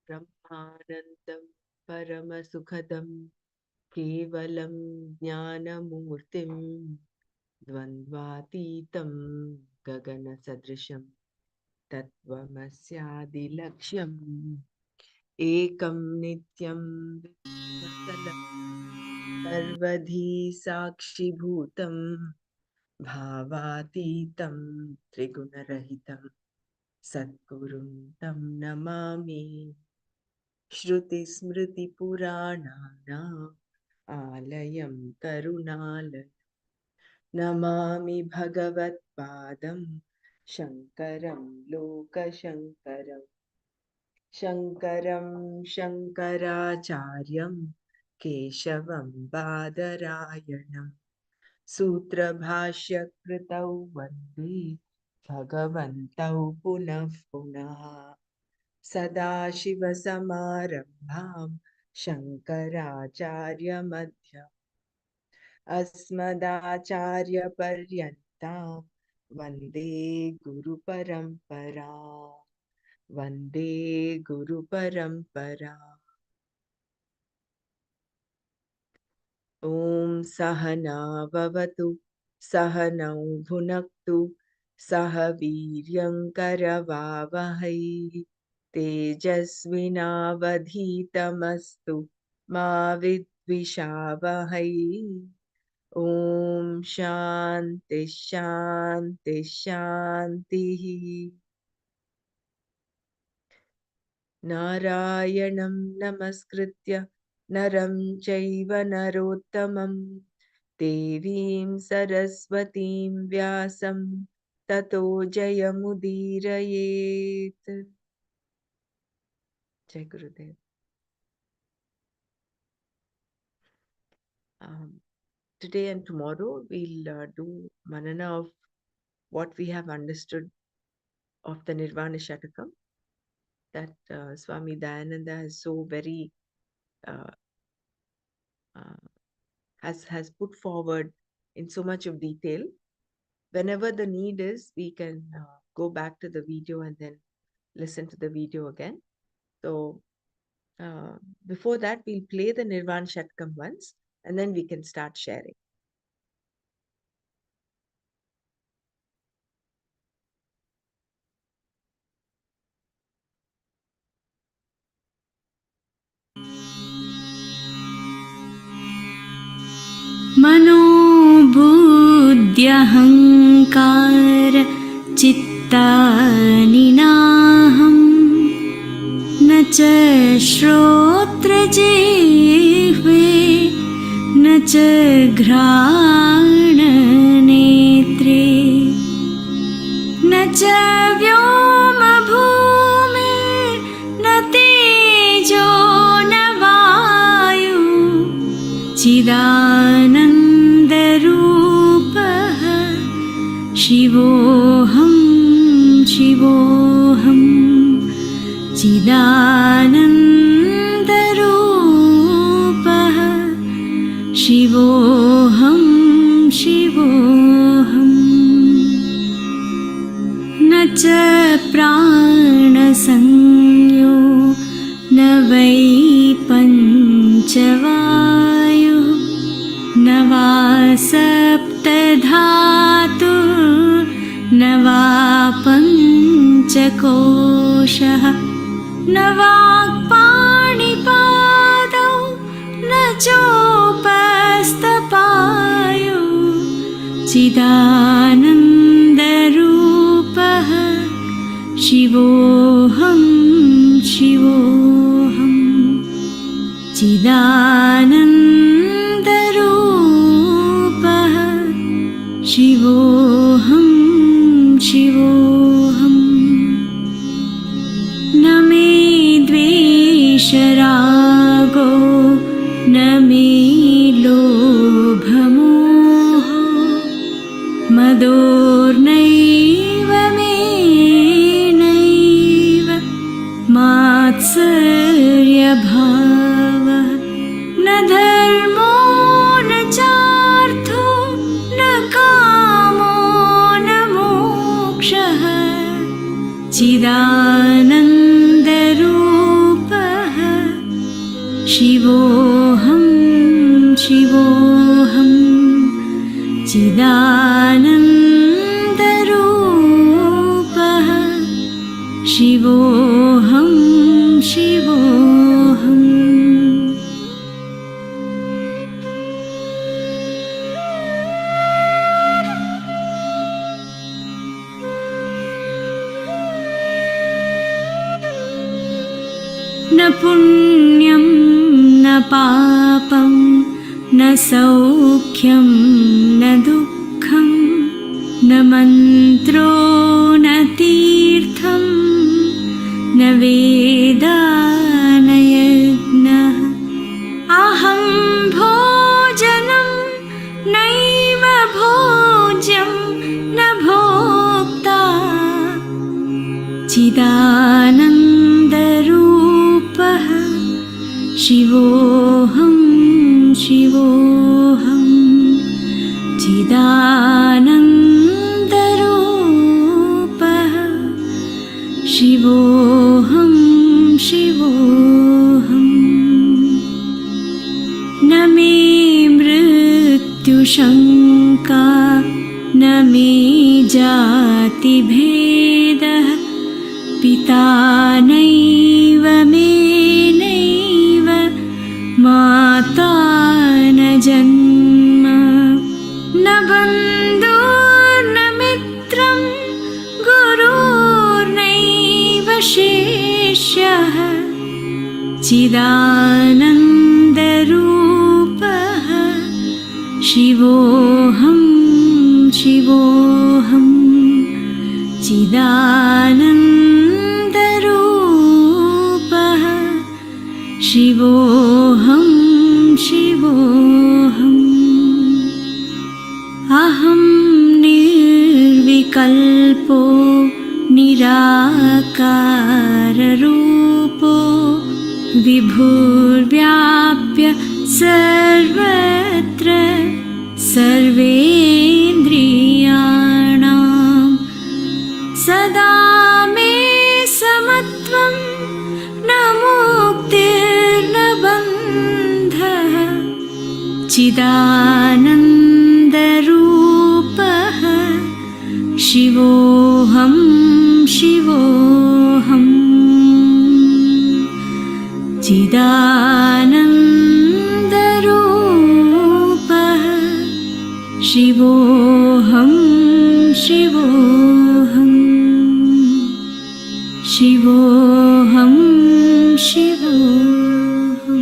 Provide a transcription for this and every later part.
ब्रह्मानन्दं परमसुखदं केवलं ज्ञानमूर्तिं द्वन्द्वातीतं गगनसदृशं तत्त्वमस्यादिलक्ष्यम् एकं नित्यं विश्वसलं सर्वधी साक्षिभूतं भावातीतं त्रिगुणरहितं सद्गुरुं तं नमामि श्रुतिस्मृतिपुराणानाम् आलयं करुणालयं नमामि भगवत्पादं शङ्करं लोकशङ्करं शङ्करं शङ्कराचार्यं केशवं बादरायणं सूत्रभाष्यकृतौ वन्दे भगवन्तौ पुनः पुनः सदाशिवसमारम्भां शङ्कराचार्यमध्यमाम् अस्मदाचार्यपर्यन्तां वन्दे गुरुपरम्परा वन्दे गुरुपरम्परा ॐ सहना भवतु सहनौ भुनक्तु सह वीर्यङ्करवावहै तेजस्विनावधीतमस्तु मा विद्विषावहै ॐ शान्ति शान्ति शान्तिः नारायणं नमस्कृत्य नरं चैव नरोत्तमं देवीं सरस्वतीं व्यासं ततो जयमुदीरयेत् जय गुरुदेव Today and tomorrow we'll do Manana of what we have understood of the Nirvana Shatakam that Swami Dayananda has so very uh, has put forward in so much of detail. Whenever the need is, we can go back to the video and then listen to the video again. So before that, we'll play the Nirvana Shatkam once and then we can start sharing. मनोबुद्ध्यहङ्कार चित्तानि नाहं न च श्रोत्रजिह्वे न च घ्राणनेत्रे न च व्योमभूमिर्न तेजो न वायु चिदानन्दरूपः शिवोऽहं शिवोऽहं चिदानन्दरूपः शिवोऽहं शिवोऽहम् न च प्राणसंज्ञो न वै पञ्चवायुः न वा सप्तधातु न वा पञ्चकोशः न वाक्पाणिपादौ न चोपस्थपायु चिदानन्दरूपः शिवोऽहं शिवोऽहं चिदानन्दरूपः शिवोऽहं शिवोऽहम् न मे द्वेषरागो न मे लोभमोहो मदोर्नैव मे नैव मात्सर्यभावः न धर्मो न चार्थो न कामो न मोक्षः चिदानन्दरूपः शिवोऽहं शिवोऽहं चिदानन्दरूपः शिवोऽहं शिवोऽहम् न पुण्यं न पापं न सौख्यं न दुःखं न मन्त्रो न तीर्थं न वेदा न यज्ञः अहं भोजनं नैव भोज्यं न भोक्ता चिदानन्दरूपः शिवोऽहं शिवोऽहं चिदानन्दरूपः शिवोऽहं शिवोऽहम् न मे मृत्युशङ्का न मे जातिभेदः पिता नैव मे नैव माता न जन्म न बन्धुर्न मित्रं गुरुर्नैव शिष्यः चिदानन्दरूपः शिवोऽहं शिवोऽहं चिदानन्दरूपः शिवोऽहं शिवोऽहम् अहं निर्विकल्पो निराकाररूपो विभुर्व्याप्य सर्वत्र सर्वेन्द्रियाणां सदा मे समत्वं न मुक्तिर्न बन्धः चिदानन्दरूपः शिवोऽहं शिवोऽहम् चिदानन्दरूपः शिवोऽहं शिवोऽहम् शिवोऽहं शिवोऽहम्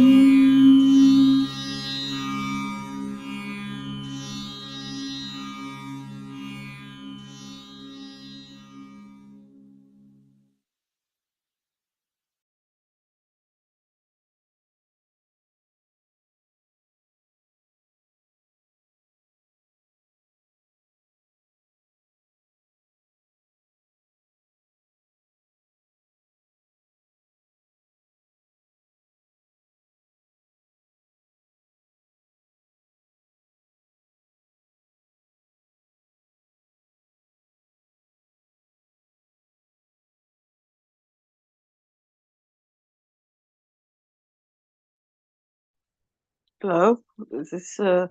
Hello, is this a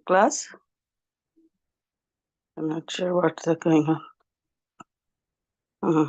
class? I'm not sure what's going on. Uh,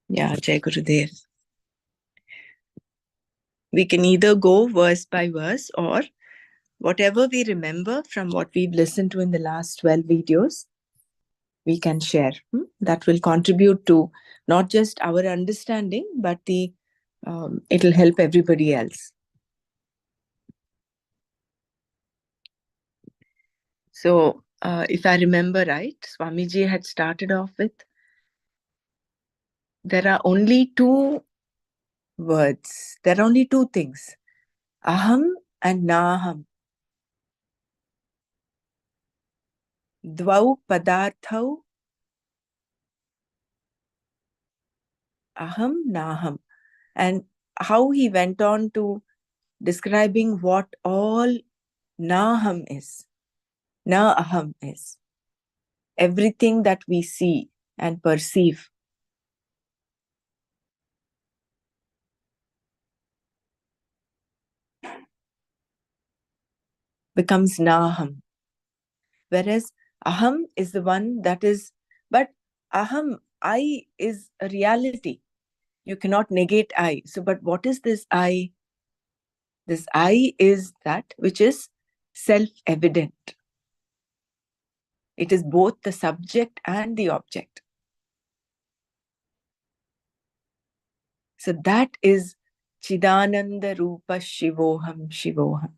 Yeah, Jai Gurudev. We can either go verse by verse or whatever we remember from what we've listened to in the last 12 videos. we can share that will contribute to not just our understanding, but it'll help everybody else. So, if I remember right, Swamiji had started off with, there are only two words, there are only two things, aham and naham. Dvau padarthau aham naham. And how he went on to describing what all naham is, na aham is. Everything that we see and perceive becomes naham. Whereas aham is the one that is, but aham, I is a reality. You cannot negate I. So, but what is this I? This I is that which is self-evident. It is both the subject and the object. So that is Chidananda Rupa Shivoham Shivoham.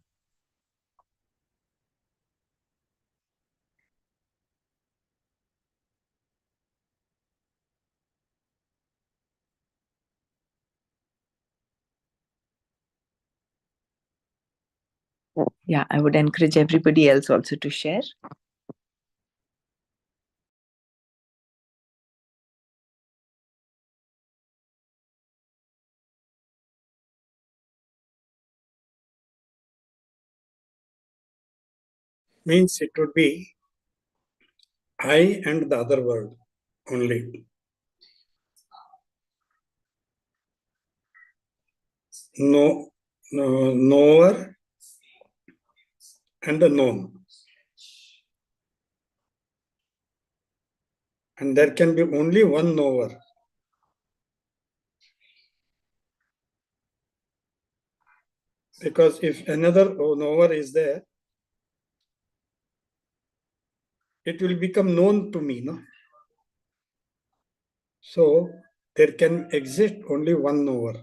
Yeah, I would encourage everybody else also to share. Means it would be I and the other word only. Knower and a known. And there can be only one knower. Because if another knower is there, it will become known to me, no? So there can exist only one knower.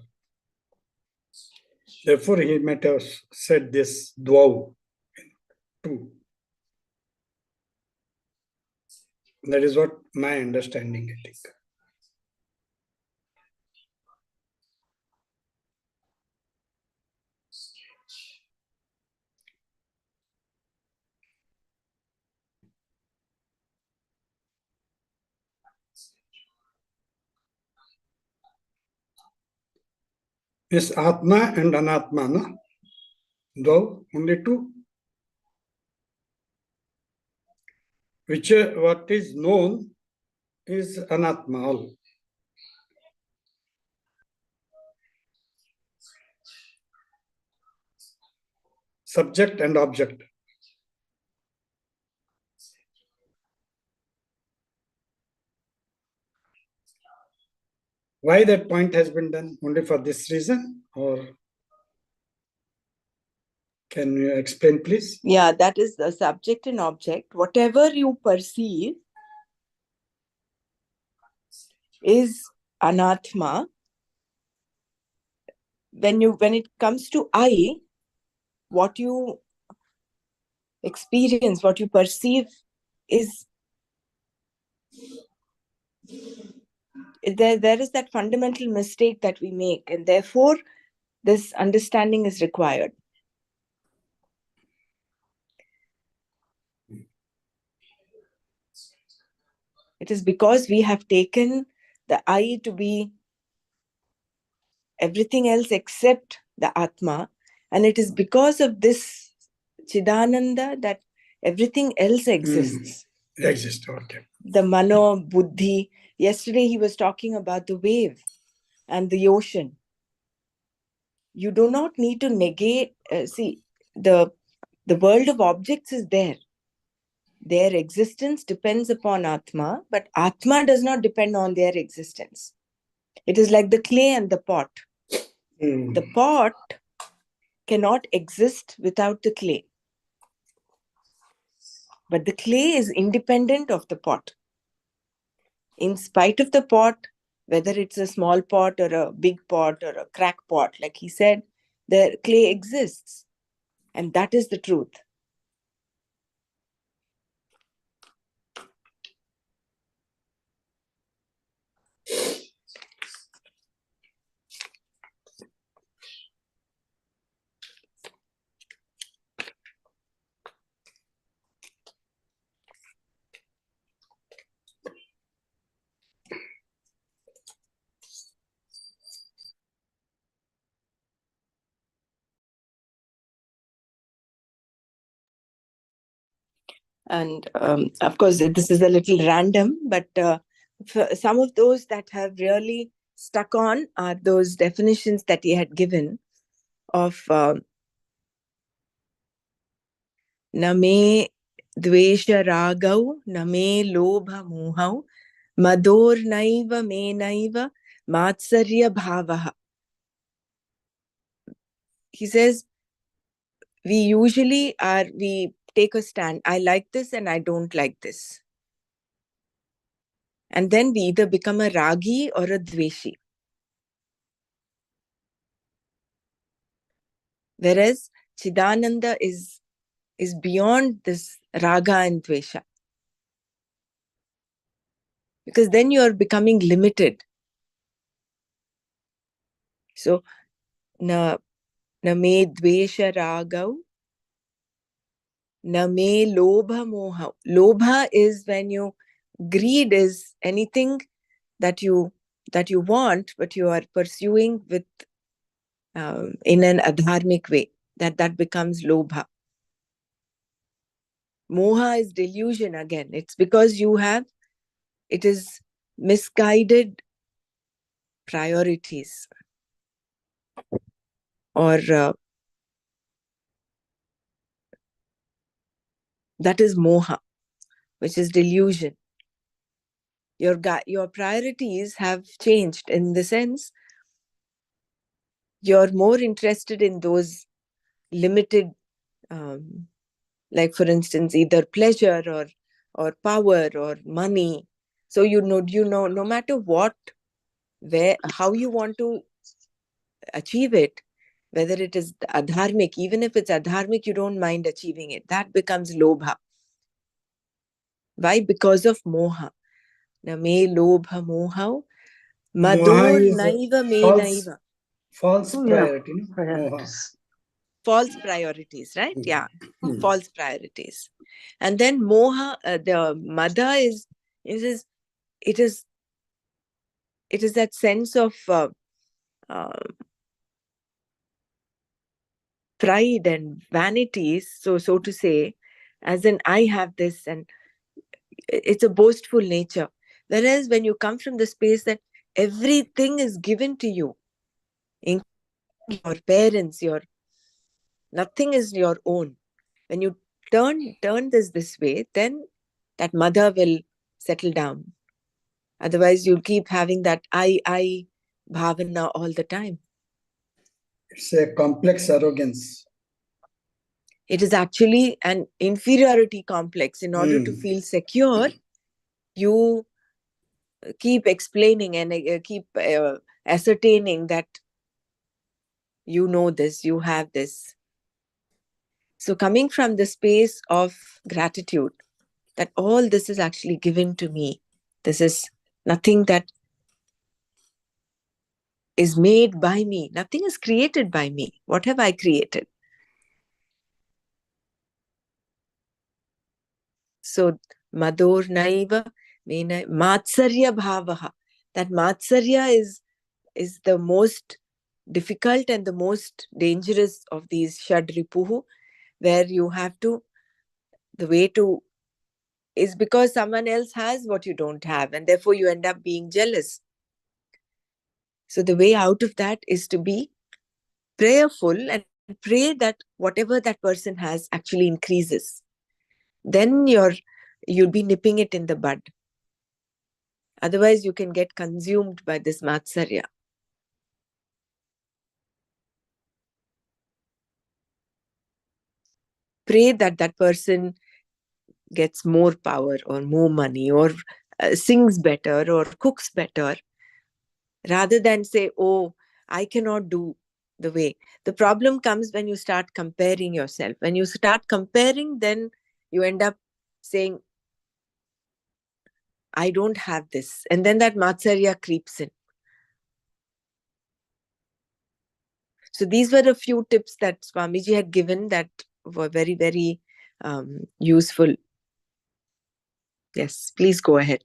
Therefore, he might have said this dvau, two. That is what my understanding, I think. This Atma and Anatma, no? Though only two. Which what is known is Anatma all. Subject and object. Why that point has been done? Only for this reason? Or can you explain, please? Yeah, that is the subject and object. Whatever you perceive is anatma. When it comes to I, what you experience, what you perceive is there is that fundamental mistake that we make, and therefore this understanding is required. It is because we have taken the I to be everything else except the Atma, and it is because of this Chidananda that everything else exists. Exists, okay. The Mano, Buddhi. Yesterday he was talking about the wave and the ocean. You do not need to negate, see, the world of objects is there. Their existence depends upon Atma, but Atma does not depend on their existence. It is like the clay and the pot. The pot cannot exist without the clay. But the clay is independent of the pot. in spite of the pot, whether it's a small pot or a big pot or a crack pot, like he said, the clay exists. And that is the truth. And of course, this is a little random, but some of those that have really stuck on are those definitions that he had given of Name Dvesha Ragau, Name Lobha Mohau, Mador Naiva Me Naiva, Matsarya Bhavaha. He says, we take a stand. I like this and I don't like this. And then we either become a ragi or a dveshi. Whereas Chidananda is beyond this raga and dvesha. Because then you are becoming limited. So, na me dvesha ragau, na me lobha moha. Lobha is when greed is anything that you want, but you are pursuing with in an adharmic way. That becomes lobha. Moha is delusion again. It's because it is misguided priorities. Or that is moha, which is delusion. Your priorities have changed in the sense you're more interested in those limited, like for instance, either pleasure or power or money. So no matter what, how you want to achieve it, whether it is adharmic, even if it's adharmic, you don't mind achieving it. That becomes lobha. Why? Because of moha. Na me lobha moha, Moha mador is naiva me false, naiva. false Oh, yeah. priority. No? Moha. Priorities. False priorities, right? Hmm. Yeah, Hmm. false priorities. And then moha, the mother is it is that sense of pride and vanities, so to say, as in I have this, and it's a boastful nature. Whereas when you come from the space that everything is given to you, including your parents, nothing is your own. When you turn this way, then that mother will settle down. Otherwise, you'll keep having that I bhavana all the time. It's a complex arrogance. It is actually an inferiority complex. In order to Hmm. feel secure, you keep explaining and keep ascertaining that you know this, you have this. So coming from the space of gratitude, that all this is actually given to me. This is nothing that is made by me. Nothing is created by me. What have I created? So Mador Naiva, Matsarya Bhavaha. That Matsarya is the most difficult and the most dangerous of these Shadripuhu, where you have to, the way to, is because someone else has what you don't have, and therefore you end up being jealous. So the way out of that is to be prayerful and pray that whatever that person has actually increases. Then you'll be nipping it in the bud. Otherwise, you can get consumed by this matsarya. Pray that that person gets more power or more money or sings better or cooks better, rather than say, oh, I cannot do the way. The problem comes when you start comparing yourself. When you start comparing, then you end up saying, I don't have this. And then that Matsarya creeps in. So these were a few tips that Swamiji had given that were very, very useful. Yes, please go ahead.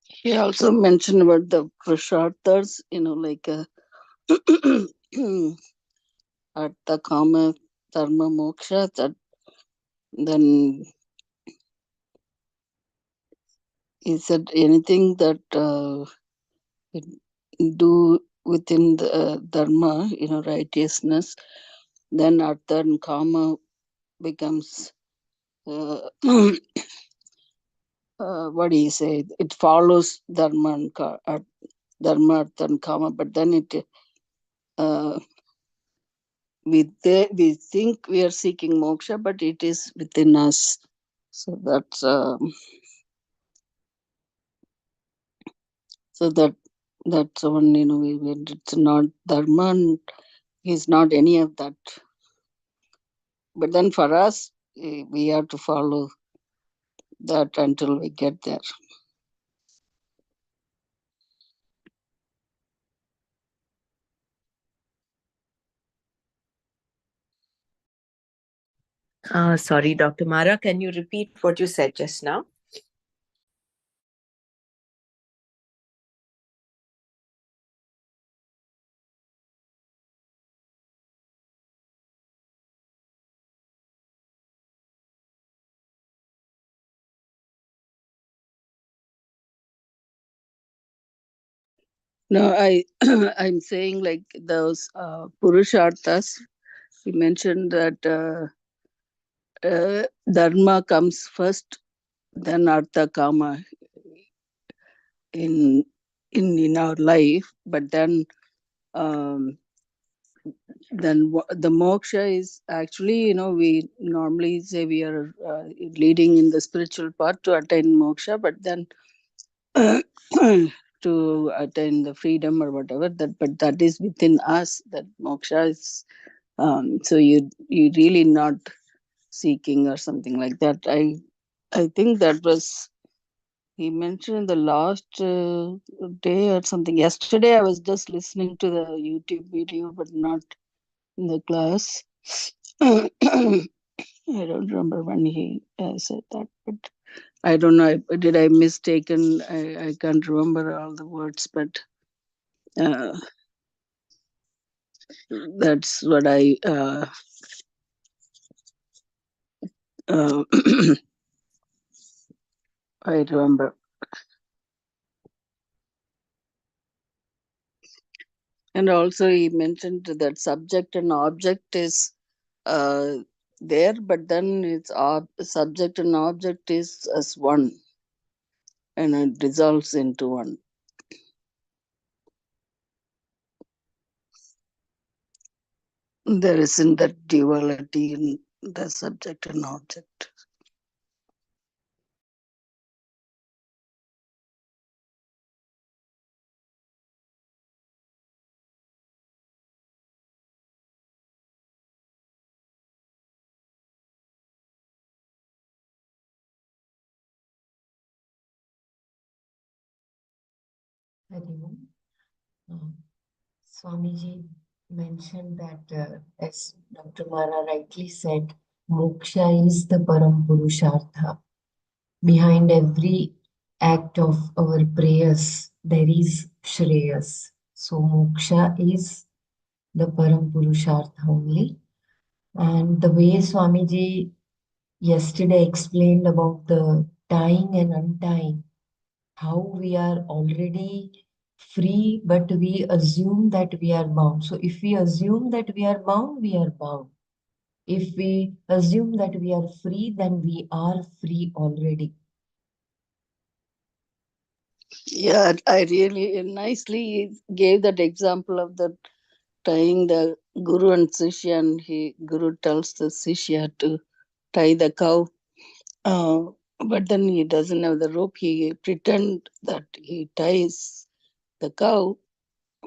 He also mentioned about the Prasharthas, like Artha, Kama, Dharma, Moksha, that then he said anything that do within the Dharma, righteousness, then Artha and Kama becomes, what do you say, it follows Dharma and Dharma, Artha and Kama, but then it we think we are seeking moksha, but it is within us. So that's that's one, it's not dharma, and is not any of that. But then for us, we have to follow that until we get there. Sorry, Dr. Mara, can you repeat what you said just now? No, I'm saying like those purusharthas. He mentioned that dharma comes first, then artha, kama in our life, but then the moksha is actually, we normally say we are leading in the spiritual path to attain moksha, but then to attain the freedom or whatever, but that is within us, that moksha is, so you really not seeking or something like that. I think that was, he mentioned in the last day or something. Yesterday I was just listening to the YouTube video, but not in the class. I don't remember when he said that, but I don't know. Did I mistaken? I can't remember all the words, but uh, that's what uh, I remember. And also he mentioned that subject and object is uh, there, but then it's subject and object is as one, and it dissolves into one. There isn't that duality in the subject and object. Hariom. Swamiji mentioned that, as Dr. Mara rightly said, moksha is the Param Purushartha. Behind every act of our prayers, there is Shreyas. So, moksha is the Param Purushartha only. And the way Swamiji yesterday explained about the tying and untying, how we are already free, but we assume that we are bound. So if we assume that we are bound, we are bound. If we assume that we are free, then we are free already. Yeah, I really nicely gave that example of that tying the Guru and Sishya, and Guru tells the Sishya to tie the cow. Uh, but then he doesn't have the rope. He pretend that he ties the cow,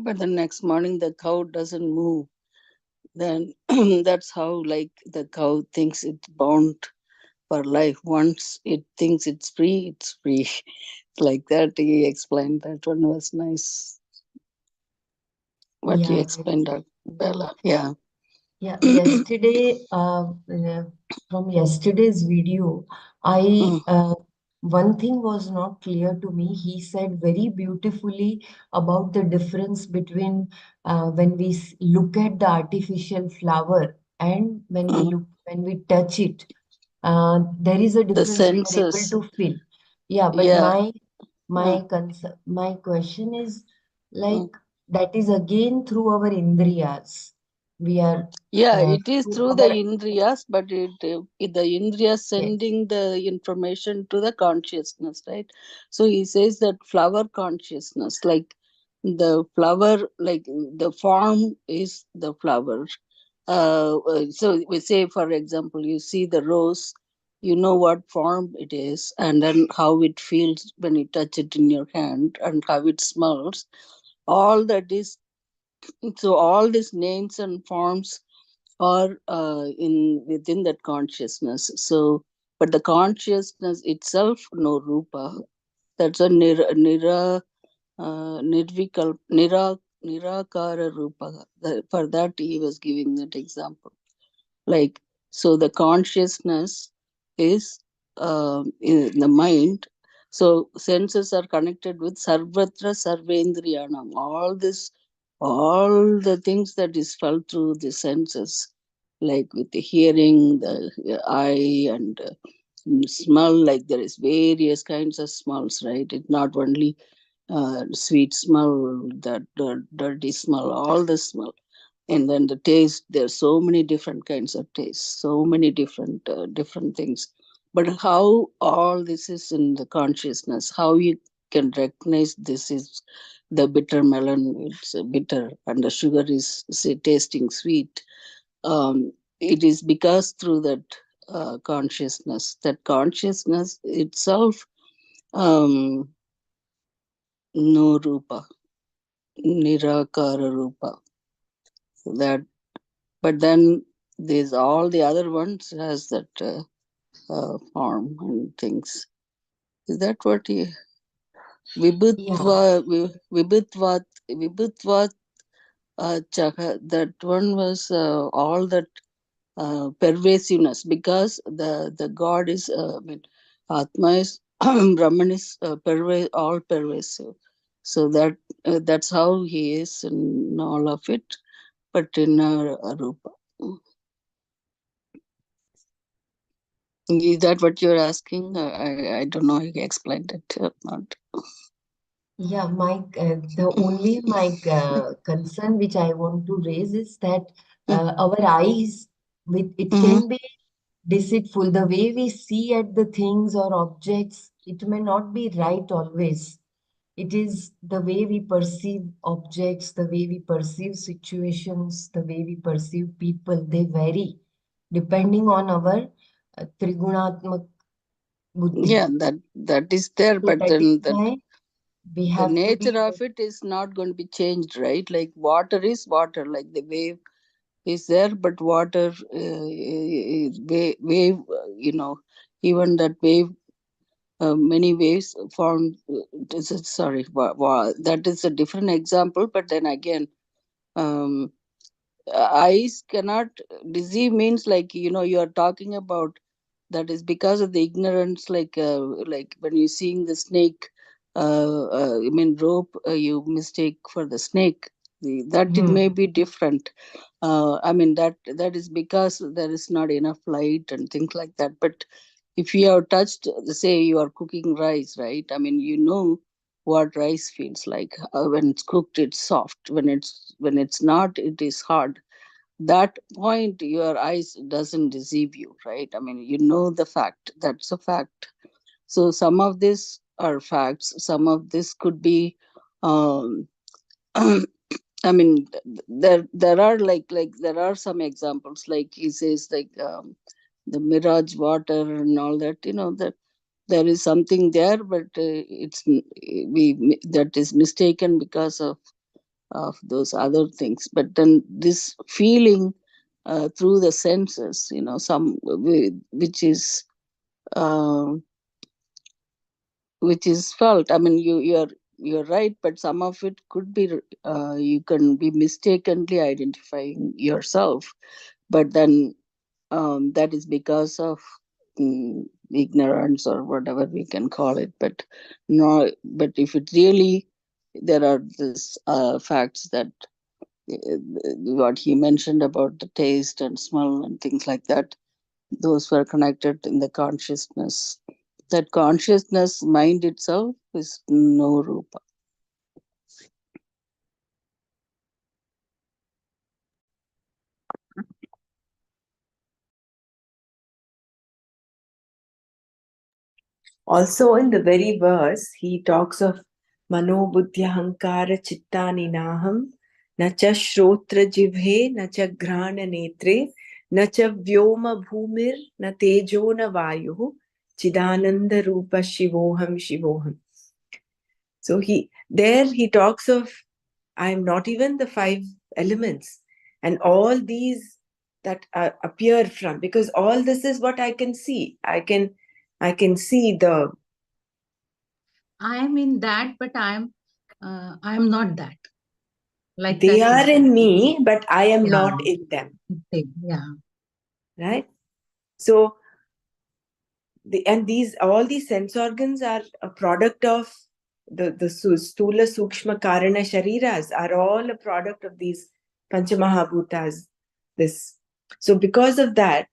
but the next morning the cow doesn't move. Then that's how like the cow thinks it's bound for life. Once it thinks it's free, it's free. Like that, he explained. That one was nice. What you Yeah, explained, Bella. Yeah. yeah. Yesterday, from yesterday's video, I Mm, one thing was not clear to me. He said very beautifully about the difference between when we look at the artificial flower and mm. when we touch it. There is a The difference we are able senses. to feel. Yeah, but Yeah. my Mm, concern, my question is mm. like that is again through our indriyas. We are Yeah, it is through through the our indriyas, but the indriyas yes, sending the information to the consciousness, right? So he says that flower consciousness, like the flower, like the form is the flower. So we say, for example, you see the rose, you know what form it is, and then how it feels when you touch it in your hand, and how it smells. All that is, so all these names and forms or in within that consciousness. So but the consciousness itself no rupa, that's a nirvikal nirakara rupa. For that he was giving that example, like, so the consciousness is in the mind. So senses are connected with sarvatra sarvendriyanam, all the things that is felt through the senses, like with the hearing, the eye, and smell. Like there is various kinds of smells, right? It's not only sweet smell, that dirty smell, all the smell. And then the taste, there's so many different kinds of tastes, so many different things. But how all this is in the consciousness, how you can recognize this is the bitter melon, it's bitter, and the sugar is, say, tasting sweet. It is because through that consciousness itself, um, no rupa, nirakara rupa, that. But then there's all the other ones has that form and things. Is that what you yeah, vibhutva vibhutvat chaha? That one was all that pervasiveness, because the God is I mean Atma is Brahman is all pervasive. So that's how he is in all of it, but in a rupa. Is that what you're asking? I don't know. He explained it or not. yeah. The only my concern which I want to raise is that Mm, our eyes, with it mhm. can be deceitful. The way we see at the things or objects, it may not be right always. It is the way we perceive objects, the way we perceive situations, the way we perceive people. They vary depending on our trigunatmak buddhi. Yeah, that is there, So but that is then why we the have to nature be of it is not going to be changed, right? Like water is water, like the wave is there, but water is wave. Even that wave, many waves form. Sorry, that is a different example. But then again, um, eyes cannot deceive, means like, you are talking about, that is because of the ignorance, like when you're seeing the snake, I mean rope, you mistake for the snake. That it may hmm, be different. I mean that is because there is not enough light and things like that. But if you have touched, say you are cooking rice, right? I mean, what rice feels like. When it's cooked, it's soft. When it's not, it is hard. That point, your eyes doesn't deceive you, right? I mean, the fact. That's a fact. So some of this are facts, some of this could be um, I mean, there are there are some examples, like he says, the mirage water and all that. That there is something there, but we that is mistaken because of those other things. But then this feeling through the senses, which is um which is felt. I mean, you're right, but some of it could be you can be mistakenly identifying yourself, but then that is because of ignorance or whatever we can call it. But no, but if it really, there are this facts that uh, what he mentioned about the taste and smell and things like that, those were connected in the consciousness. That consciousness mind itself is no rupa. Also, in the very verse, he talks of Mano Buddhya Hankara Chittani Naham, Nacha Shrotra Jivhe, Nacha Grana Netre, Nacha Vyoma Bhumir, Na Tejo na Vayu, Chidananda Rupa Shivoham Shivoham. So he talks of I am not even the five elements, and all these that appear from, because all this is what I can see. I can see the. I am in that, but I am not that. Like They that are is in me, but I am yeah. not in them. Yeah. Right. So and all these sense organs are a product of the stula sukshma karana shariras are all a product of these panchamahabhutas. This so because of that,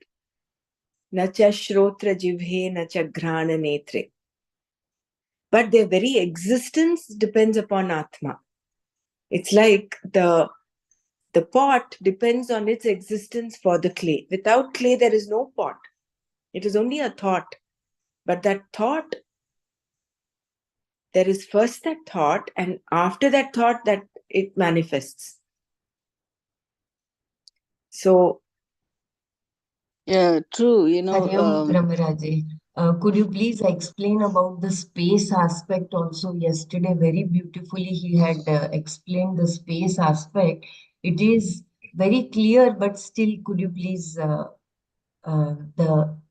nacha shrotra jivhe nacha grana netre. But their very existence depends upon Atma. It's like the pot depends on its existence for the clay. Without clay, there is no pot. It is only a thought. But that thought, there is first that thought, and after that thought, that it manifests. So, Yeah, true. Hariom Ramiraje, could you please explain about the space aspect also? Yesterday, very beautifully, he had explained the space aspect. It is very clear, but still, could you please, the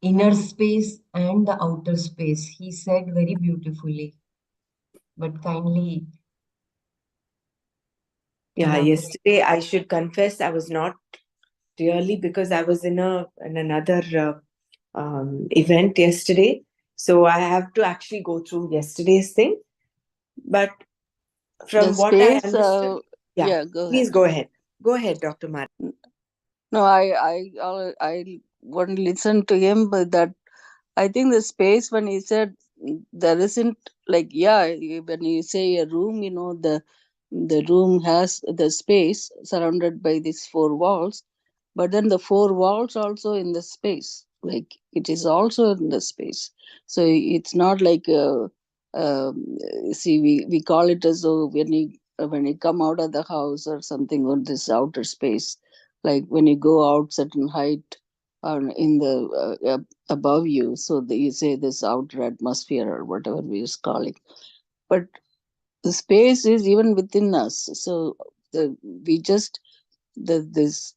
inner space and the outer space, he said very beautifully, but kindly yeah, elaborate. yesterday I should confess I was not really, because I was in another event yesterday. So I have to actually go through yesterday's thing. But the from what I space. understood, yeah, Yeah, go ahead. please go ahead. Go ahead, Dr. Mara. No, I wouldn't listen to him, but that I think the space, when he said there isn't, like, yeah, when you say a room, the room has the space surrounded by these four walls, but then the four walls also in the space, like it is also in the space. So it's not like see, we call it as though when you come out of the house or something, or this outer space, like when you go out certain height or in the above you, so that you say this outer atmosphere or whatever we is calling. But the space is even within us. So we just this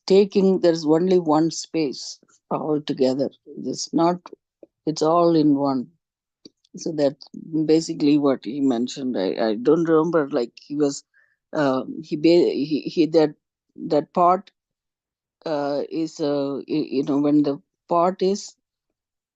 taking, there's only one space altogether. It's not, it's all in one. So that's basically what he mentioned. I don't remember, like he was he that part is when the pot is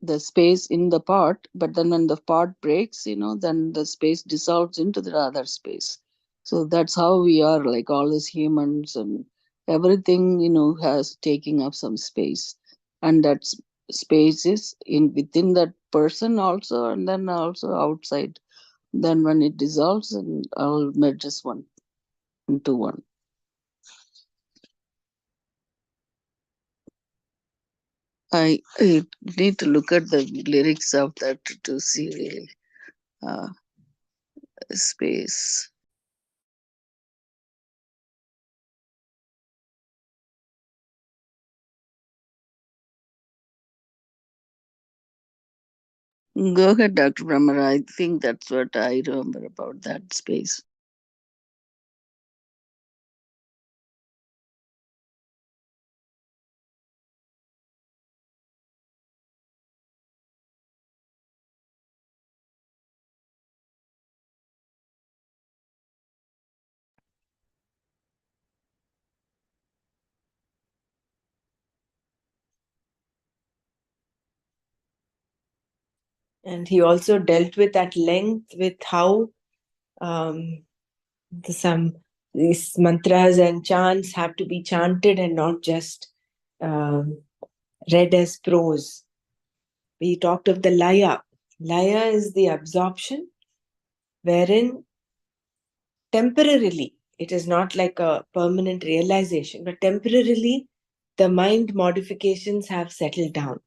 the space in the pot, but then when the pot breaks, then the space dissolves into the other space. So that's how we are, like all these humans and everything, has taking up some space, and that space is in within that person also, and then also outside. Then when it dissolves, and all merges one into one. I need to look at the lyrics of that to see really uh, space. Go ahead, Dr. Brahmara. I think that's what I remember about that space. And he also dealt with at length with how um, these mantras and chants have to be chanted and not just um, read as prose. We talked of the laya. Laya is the absorption wherein temporarily, it is not like a permanent realization, but temporarily the mind modifications have settled down.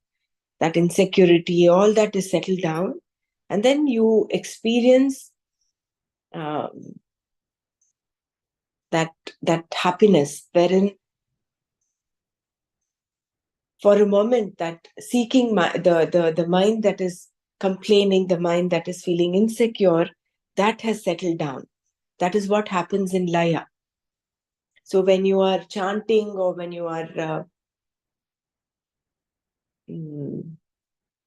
That insecurity, all that is settled down. And then you experience um, that happiness wherein for a moment that seeking the mind that is complaining, the mind that is feeling insecure, that has settled down. That is what happens in laya. So when you are chanting or when you are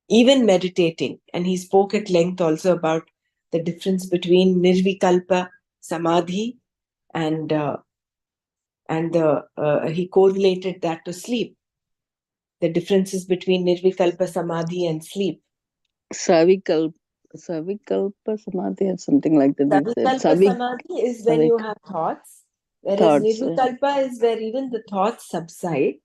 even meditating, and he spoke at length also about the difference between nirvikalpa samadhi and he correlated that to sleep, the differences between nirvikalpa samadhi and sleep. Savikalpa Samadhi or something like that. He said. Savikalpa samadhi is when you have thoughts, whereas Thoughts. nirvikalpa is where even the thoughts subside.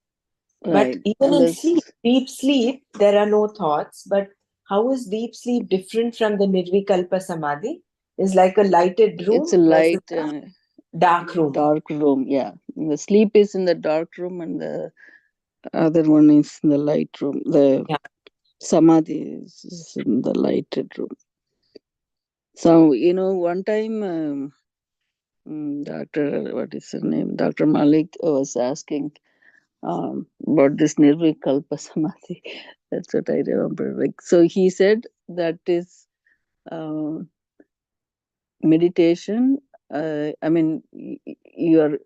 But Right. even in sleep, deep sleep, there are no thoughts. But how is deep sleep different from the nirvikalpa samadhi? It's like a lighted room It's a light, versus a dark room. dark room. Yeah. The sleep is in the dark room and the other one is in the light room. The samadhi is in the lighted room. So, one time, what is her name? Dr. Malik was asking about this Nirvikalpa Samadhi. That's what I remember. Like, so he said that is meditation. I mean, you're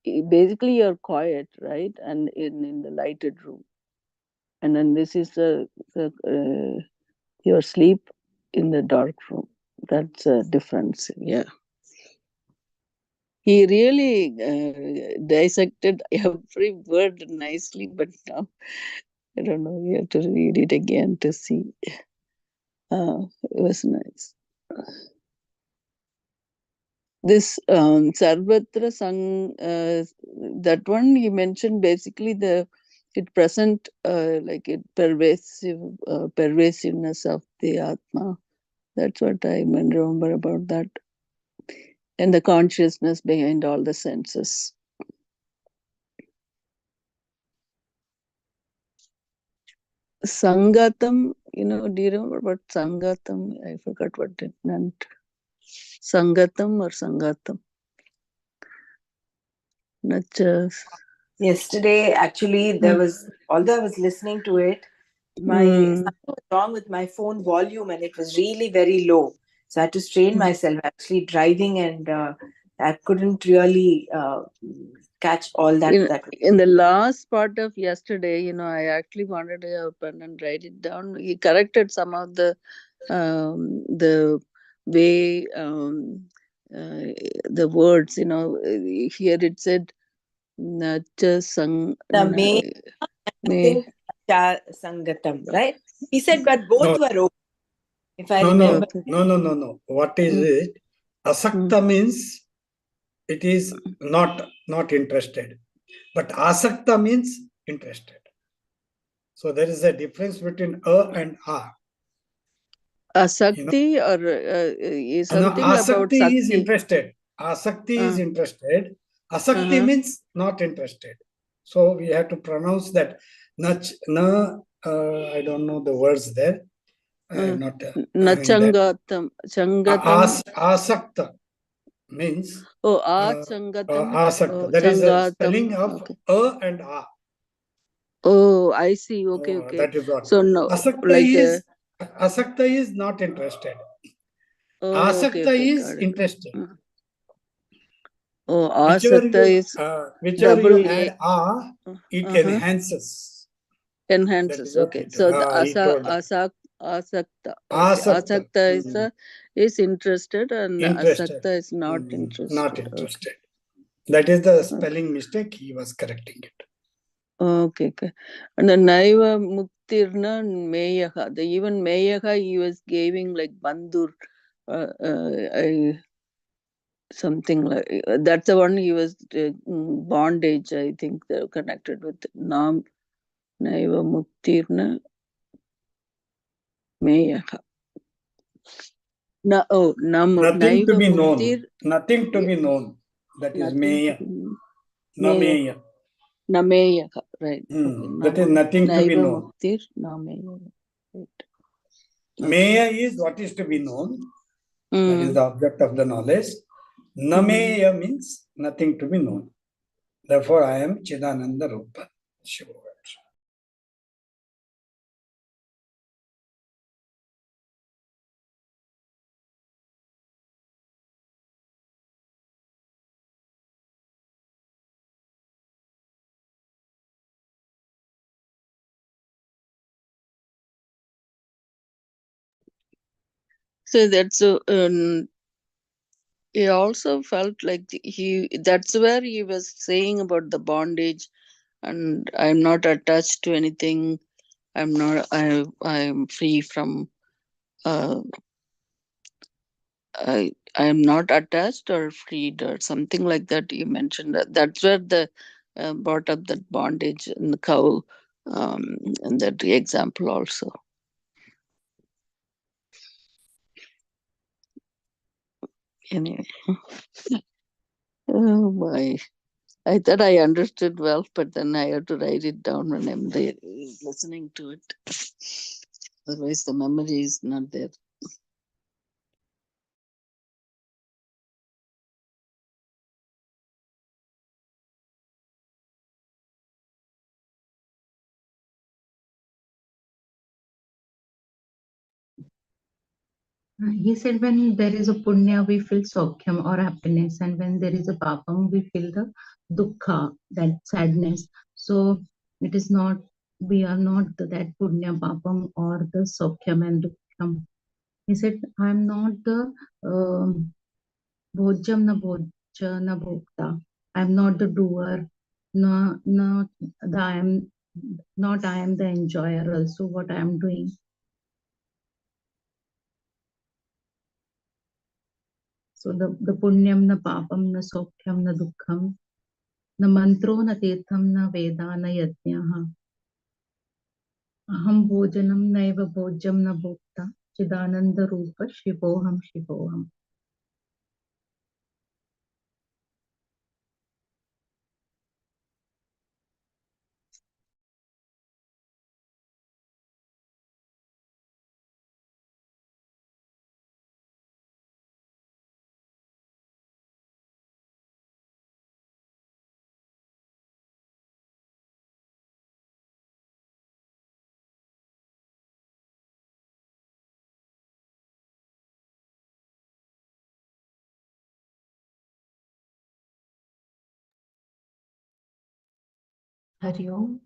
basically quiet, right? And in the lighted room. And then this is the your sleep in the dark room. That's a difference. Yeah. He really dissected every word nicely, but now I don't know. You have to read it again to see. It was nice. This Sarvatra Sang, that one he mentioned basically it present like it pervasiveness of the Atma. That's what I remember about that. And the consciousness behind all the senses. Sangatam, do you remember what Sangatam? I forgot what it meant. Sangatam or Sangatam? Not just. Yesterday, actually, there was, although I was listening to it, something was wrong with my phone volume and it was really very low. So I had to strain myself actually driving, and I couldn't really catch all that. In the last part of yesterday, I actually wanted to open and write it down. He corrected some of the way the words. Here it said Nacha Sang. I think Sangatam, right? He said, but both were okay, if I remember. No. What is it? Asakta means it is not interested, but asakta means interested. So there is a difference between and a. Asakti or is something No, about asakti is Sakti. interested. Asakti is interested. Asakti means not interested. So we have to pronounce that. I don't know the words there. Not having that. Changatam. Asakta means Changatam. asakta. That is a spelling of and a. Oh, I see. Okay. That is what. So no, Asakta like is Asakta is not interested. Oh, Asakta okay, is got it. interested. Oh, Whichever asakta you, is whichever you double add A. it Uh-huh. enhances. That is Enhances. what Okay. he, So the he told. asakta. Okay. Asakta. Asakta is interested and Interested. asakta is not Not interested. interested. That is the spelling mistake. He was correcting it. Okay. Okay. And the Naiva Muktirna Meyaha. Even Meyaha he was giving like Bandur. Something like that's the one he was bondage. I think they're connected with Nam Naiva Muktirna Meyaha. Nothing to Naiva be Muktir. known. Nothing to be known. That is Meya. Nameya. Nameya. Right. Okay. That is nothing to be Naiva known. Muktir Nameya. Right. Meya is what is to be known. That is the object of the knowledge. Nameya means nothing to be known. Therefore, I am Chidananda Rupa. Shiva. So that's he also felt like that's where he was saying about the bondage, and I'm not attached to anything. I'm free from I am not attached or freed or something like that. You mentioned that's where the brought up that bondage in the cow, and that example also. Anyway, oh my! I thought I understood well, but then I have to write it down when I'm there listening to it. Otherwise, the memory is not there. He said when there is a punya, we feel sokyam or happiness, and when there is a papam, we feel the dukkha, that sadness. So it is not, we are not that punya, papam, or the sokyam and dukkham. He said, I am not the bhojam na bhoja na bhokta. I am not the doer, not the I am not I am the enjoyer also what I am doing. So the punyam na papam na sokyam na dukkham na mantro na tirtham na veda na yajnaha aham bhojanam naiva bhojam na bhokta chidananda rupa shivoham shivoham. Hari Om.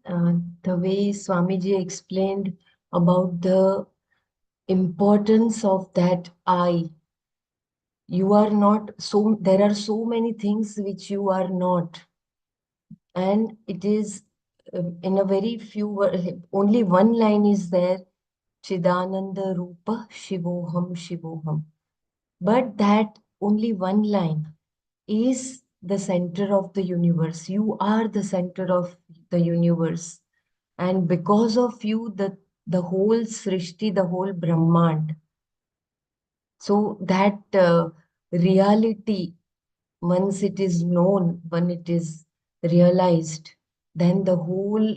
The way Swamiji explained about the importance of that I, you are not so, there are so many things which you are not. And it is in a very few, only one line is there, Chidananda Rupa Shivoham Shivoham. But that only one line is the center of the universe. You are the center of the universe. And because of you, the whole Srishti, the whole Brahmand. So that reality, once it is known, when it is realized, then the whole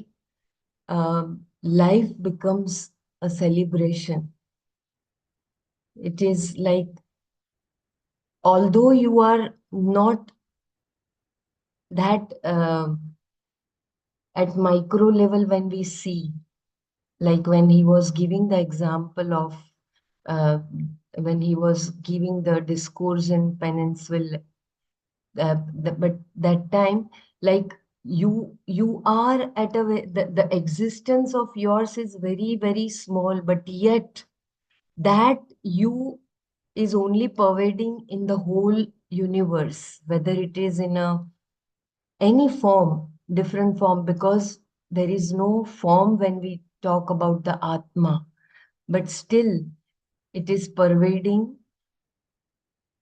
life becomes a celebration. It is like, although you are not that at micro level when we see, Like when he was giving the example of when he was giving the discourse in Peninsular, but that time, like you are at a the existence of yours is very, very small, but yet that you is only pervading in the whole universe, whether it is in a any form, different form, because there is no form when we talk about the Atma, but still it is pervading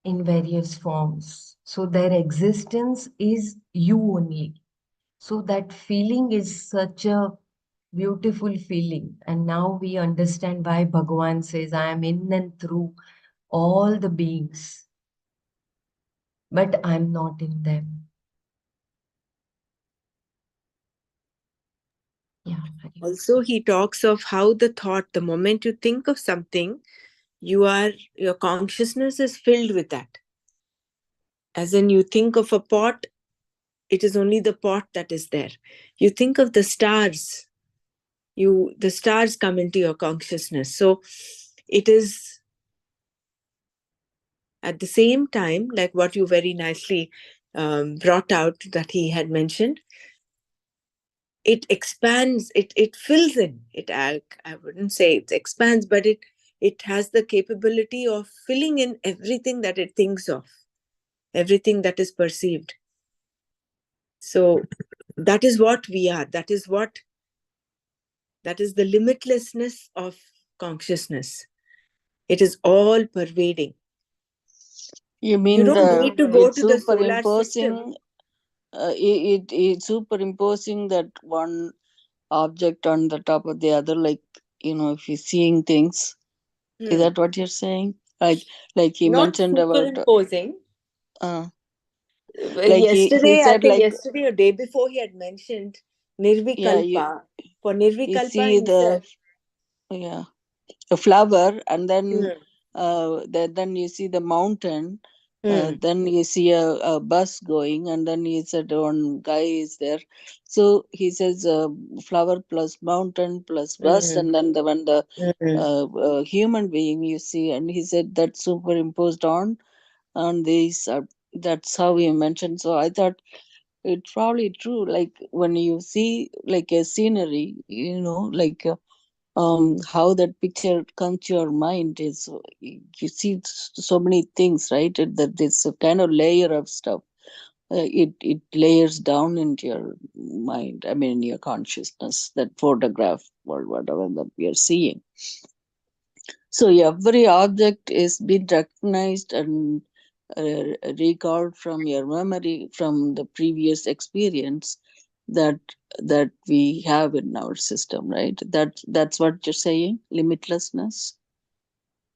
in various forms. So their existence is you only. So that feeling is such a beautiful feeling. And now we understand why Bhagavan says, I am in and through all the beings, but I'm not in them. Yeah. Also, he talks of how the thought, the moment you think of something, your consciousness is filled with that. As in, you think of a pot, it is only the pot that is there. You think of the stars, the stars come into your consciousness. So it is at the same time, like what you very nicely brought out that he had mentioned, it expands, it fills in. I wouldn't say it expands, but it has the capability of filling in everything that it thinks of, everything that is perceived. So that is what we are. That is the limitlessness of consciousness. It is all pervading. You You mean don't the need to go it's to the solar system. superimposing it's superimposing that one object on the top of the other, like, if you're seeing things. Is that what you're saying? Like he Not mentioned about superimposing. like he Yesterday, I said, think like, yesterday or day before, he had mentioned yeah, Nirvikalpa. For you Nirvikalpa, see he said, a flower, and then hmm, then you see the mountain, hmm, then you see a bus going, and then he said one guy is there. So he says flower plus mountain plus bus, hmm, and then when the hmm. human being you see, and he said that's superimposed on these. That's how he mentioned. So I thought it's probably true. Like when you see like a scenery, like. How that picture comes to your mind is you see so many things, right? That this kind of layer of stuff, it layers down into your mind, I mean in your consciousness, that photograph or whatever that we are seeing. So every object is being recognized and recalled from your memory, from the previous experience that we have in our system, right? That's what you're saying, limitlessness,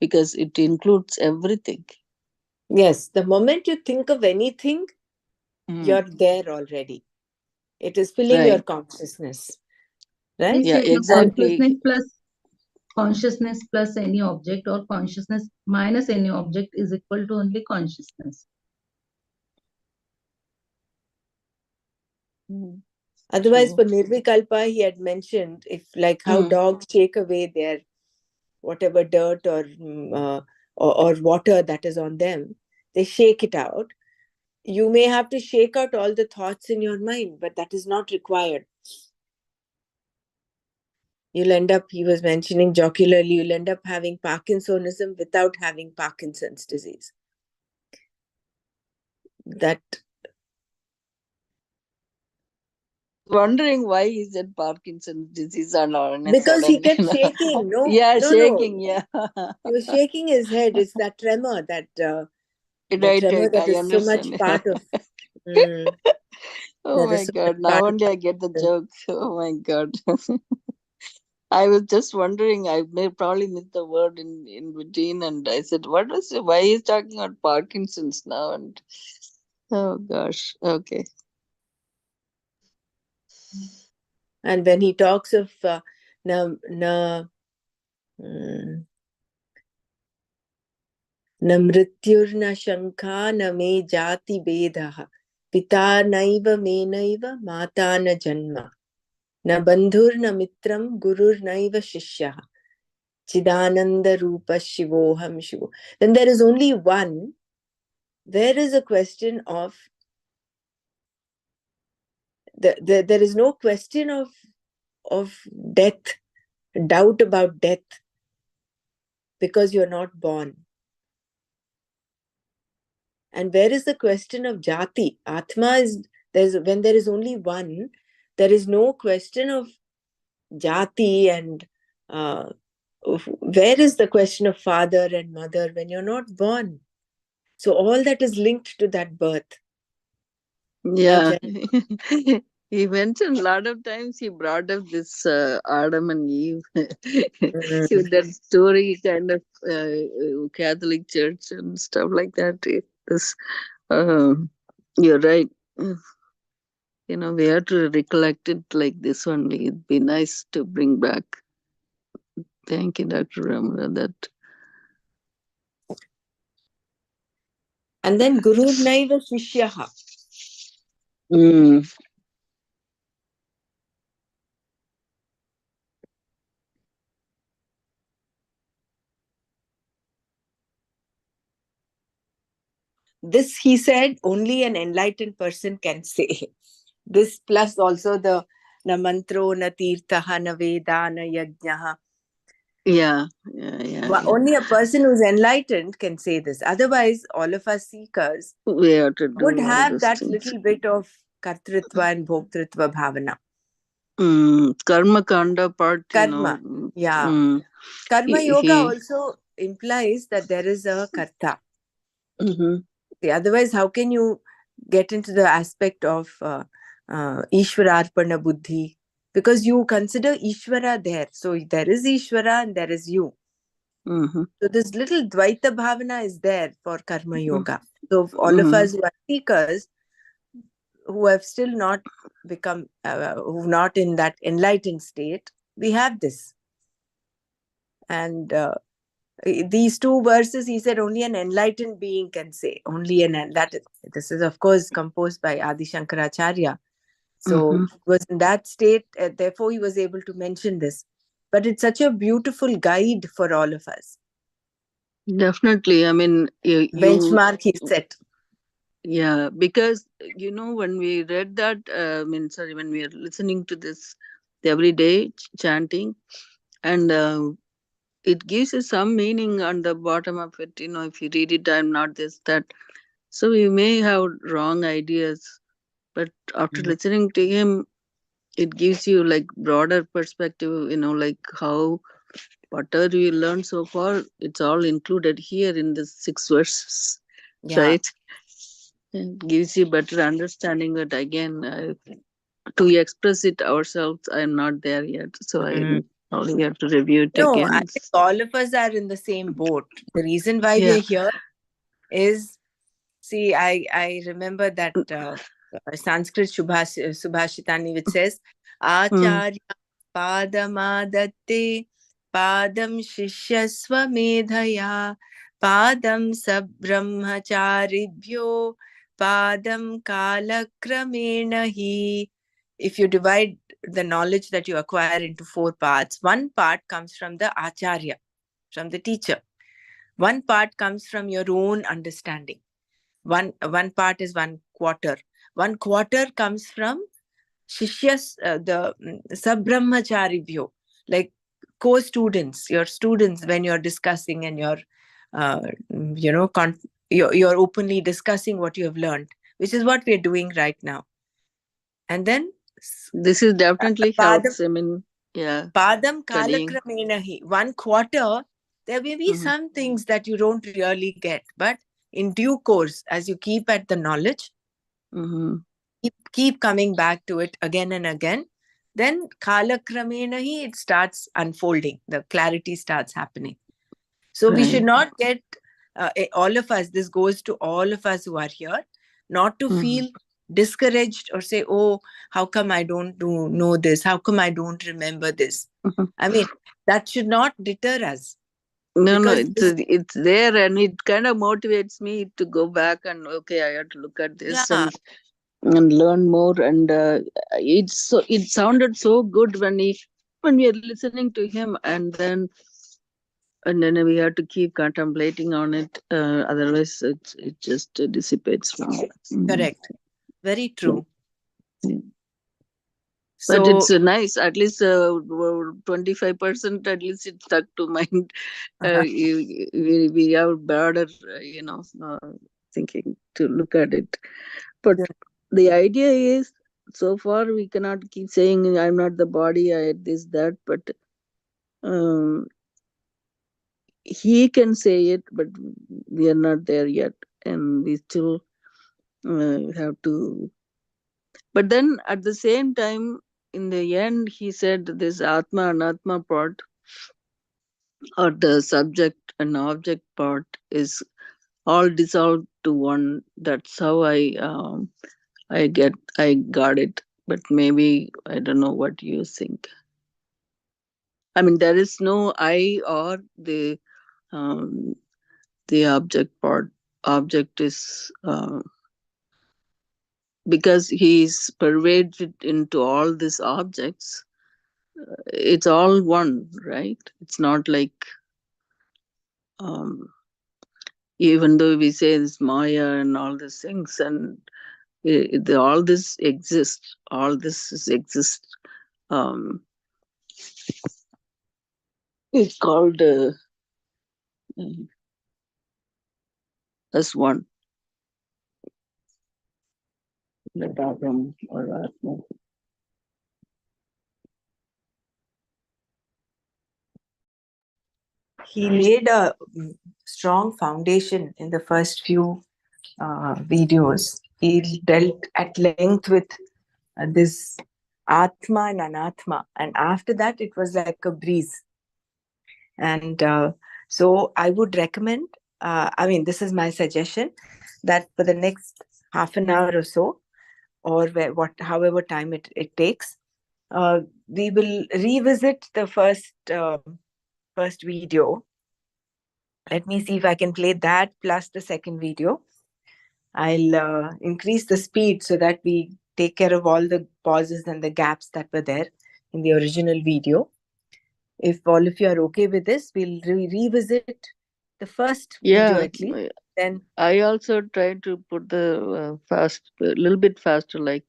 because it includes everything. Yes, the moment you think of anything, Mm, you're there already. It is filling your right. consciousness, right? He Yeah, says the exactly. consciousness plus any object, or consciousness minus any object is equal to only consciousness. Mm, Otherwise, true. for Nirvikalpa, he had mentioned like how Mm, dogs shake away their whatever dirt or water that is on them. They shake it out. You may have to shake out all the thoughts in your mind, but that is not required. You'll end up, he was mentioning jocularly, you'll end up having Parkinsonism without having Parkinson's disease. That wondering why he said Parkinson's disease and all on a because he sudden, kept shaking. No, yeah, no, no. shaking, yeah. He was shaking his head. It's that tremor, the Right, tremor right, that I is so much understand. part of. Mm, Oh that my is so much God, now part of. only I get the joke. Oh my God. I was just wondering, I may probably missed the word in between, and I said, why he's talking about Parkinson's now? And oh gosh, okay. And when he talks of na na mm, na mrityurna shankha na me jati bedaha pita naiva me naiva mata na janma. Na bandhur na mitram gurur naiva shishya. Chidananda Rupa Shivoham Shivo. Then there is only one. There is a question of there is no question of death, doubt about death, because you're not born. And where is the question of jati? Atma is when there is only one, there is no question of jati and where is the question of father and mother when you're not born? So all that is linked to that birth. Yeah. He mentioned a lot of times, he brought up this Adam and Eve. With that story, kind of Catholic Church and stuff like that. This, you're right. We have to recollect it like this only. It'd be nice to bring back. Thank you, Dr. Ramana. That. And then Guru Naiva Shishyaha. This, he said, only an enlightened person can say. This plus also the na mantro, na tirtha, na veda, na yajnaha. Yeah. Only a person who's enlightened can say this. Otherwise, all of us seekers we have to would have that things. little bit of kartritva and bhoktritva bhavana. Karma kanda part, Karma. Yeah. Karma yoga also implies that there is a karta. Otherwise, how can you get into the aspect of Ishwararpana Buddhi? Because you consider Ishwara there. So there is Ishwara and there is you. So this little Dvaita Bhavana is there for Karma Yoga. So all of us who are seekers, who have still not become, who not in that enlightened state, we have this. And these two verses, he said, only an enlightened being can say. This is, of course, composed by Adi Shankaracharya. So he was in that state, therefore he was able to mention this. But it's such a beautiful guide for all of us. Definitely. I mean, benchmark he set. Yeah, because, when we read that, when we are listening to this every day, chanting, and it gives you some meaning on the bottom of it, if you read it, I'm not this, that. So we may have wrong ideas, but after listening to him, it gives you like broader perspective, like how whatever we learned so far, it's all included here in the 6 verses, right? It gives you better understanding. But again, to express it ourselves, I'm not there yet, so I only have to review it again. I think all of us are in the same boat. The reason why we are here is, see, I remember that Sanskrit Subhashitani, which says, Acharya padamadatte padam shishyasva medhaya padam sabrahmacharibhyo padam kalakramena hi. If you divide the knowledge that you acquire into 4 parts, one part comes from the acharya, from the teacher. One part comes from your own understanding. One part is 1/4. 1/4 comes from Shishyas, the Sabrahmacharibhyo, like co-students, your students, when you're discussing and you're openly discussing what you have learned, which is what we're doing right now. And then this is definitely helps. I mean, Padam Kalakramenahi. 1/4, there may be some things that you don't really get, but in due course, as you keep at the knowledge, keep coming back to it again and again, then Kalakramenahi, it starts unfolding. The clarity starts happening. So we should not get, all of us, this goes to all of us who are here, not to feel discouraged or say, oh, how come I don't know this? How come I don't remember this? I mean, that should not deter us. No, it's there, and it kind of motivates me to go back and, okay, I have to look at this. And and learn more. And it sounded so good when we are listening to him, and then we have to keep contemplating on it. Otherwise, it just dissipates from. Correct. Very true. Yeah. But So it's nice. At least 25%. At least it stuck to mind. We have broader, thinking to look at it. But good. the idea is, so far we cannot keep saying I'm not the body, I this that, but um, he can say it, but we are not there yet, and we still have to. But then at the same time, in the end, he said this Atma Anatma part, or the subject and object part, is all dissolved to one. That's how I got it. But maybe I don't know what you think. I mean, there is no I or um, the object part. Object is because he is pervaded into all these objects. It's all one, right? It's not like um, even though we say this Maya and all these things, and all this exists. All this exists. Um, it's called as one. The Brahman or Atma. He laid a strong foundation in the first few videos. He dealt at length with this Atma and Anatma, and after that, it was like a breeze. And so, I would recommend. This is my suggestion that for the next half an hour or so, or however time it takes, we will revisit the first video. Let me see if I can play that plus the second video. I'll increase the speed so that we take care of all the pauses and the gaps that were there in the original video. If all of you are okay with this, we'll revisit the first video Yeah, at least. Then I also tried to put the a little bit faster, like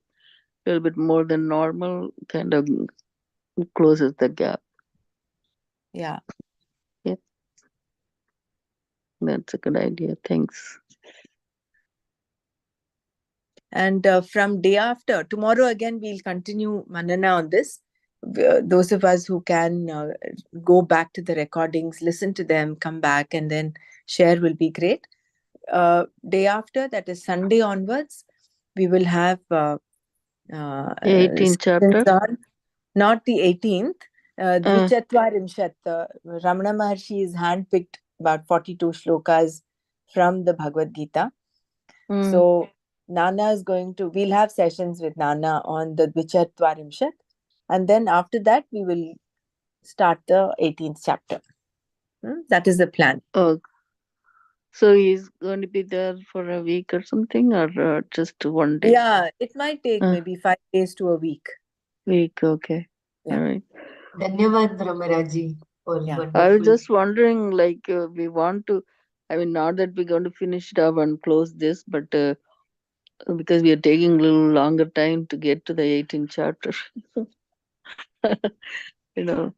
a little bit more than normal, kind of closes the gap. yeah. Yeah, that's a good idea. Thanks. And from day after, tomorrow again, we'll continue Manana on this. Those of us who can go back to the recordings, listen to them, come back, and then share will be great. Day after, that is Sunday onwards, we will have 18th chapter. on, not the 18th, Uh, Dvichatvarimshat. Ramana Maharshi is handpicked about 42 shlokas from the Bhagavad Gita. So Nana is we'll have sessions with Nana on the Dvichatvarimshat. And then after that, we will start the 18th chapter. That is the plan. oh, so he's going to be there for a week or something, or just one day? Yeah, it might take maybe 5 days to a week. Week, okay. Yeah. All right. Dhanyavad Ramaraji for Yeah. wonderful. I was just wondering, like, we want to, I mean, not that we're going to finish it up and close this, but because we are taking a little longer time to get to the 18th chapter. No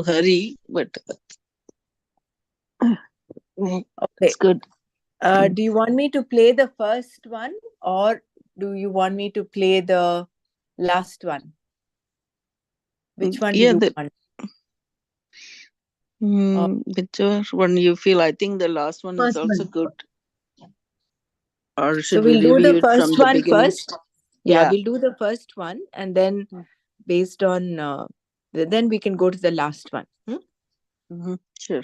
hurry, but Okay. it's good. Do you want me to play the first one, or do you want me to play the last one? Which one do Yeah, you want? whichever one you feel. I think the last one is First also one. good. Or So should we we'll do review the it from first the one beginning? first. Yeah, Yeah. we'll do the first one, and then based on then we can go to the last one. Sure.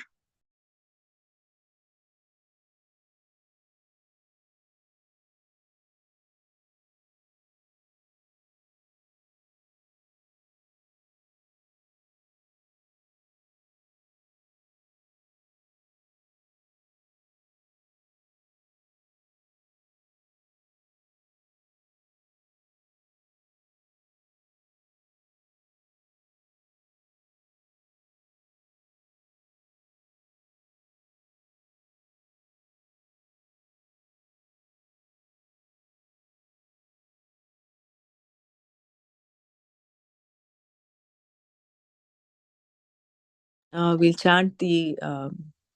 We'll chant the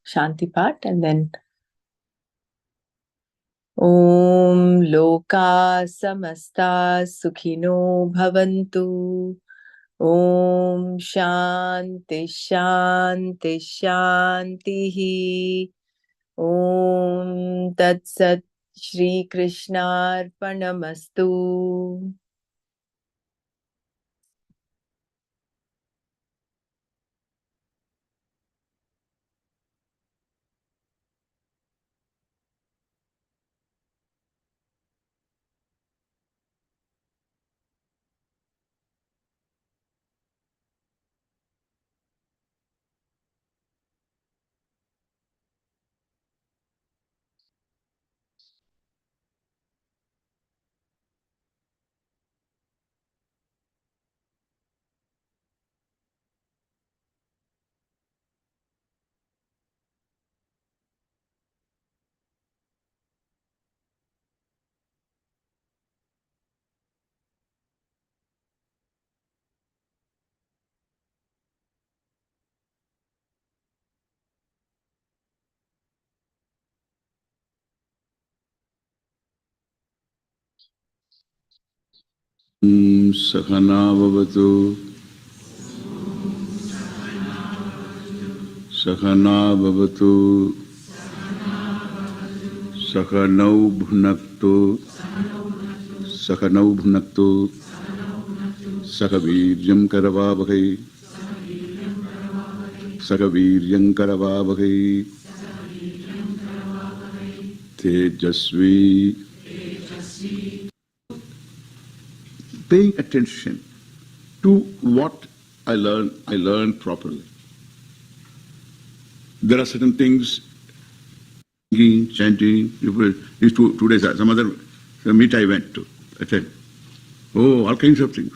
Shanti part and then Om Loka Samasta Sukhino Bhavantu. Om Shanti Shanti Shanti. Om Tat Sat Shri Krishna Arpanamastu. Sahana bhavatu, Sahana bhavatu, Sahanau bhunaktu, Sahanau bhunaktu, Sahaviryam karavavahai, Sahaviryam karavavahai, Tejasvi. Paying attention to what I learn properly. There are certain things, singing, chanting, these 2 days, some other meet I went to attend. Oh, all kinds of things.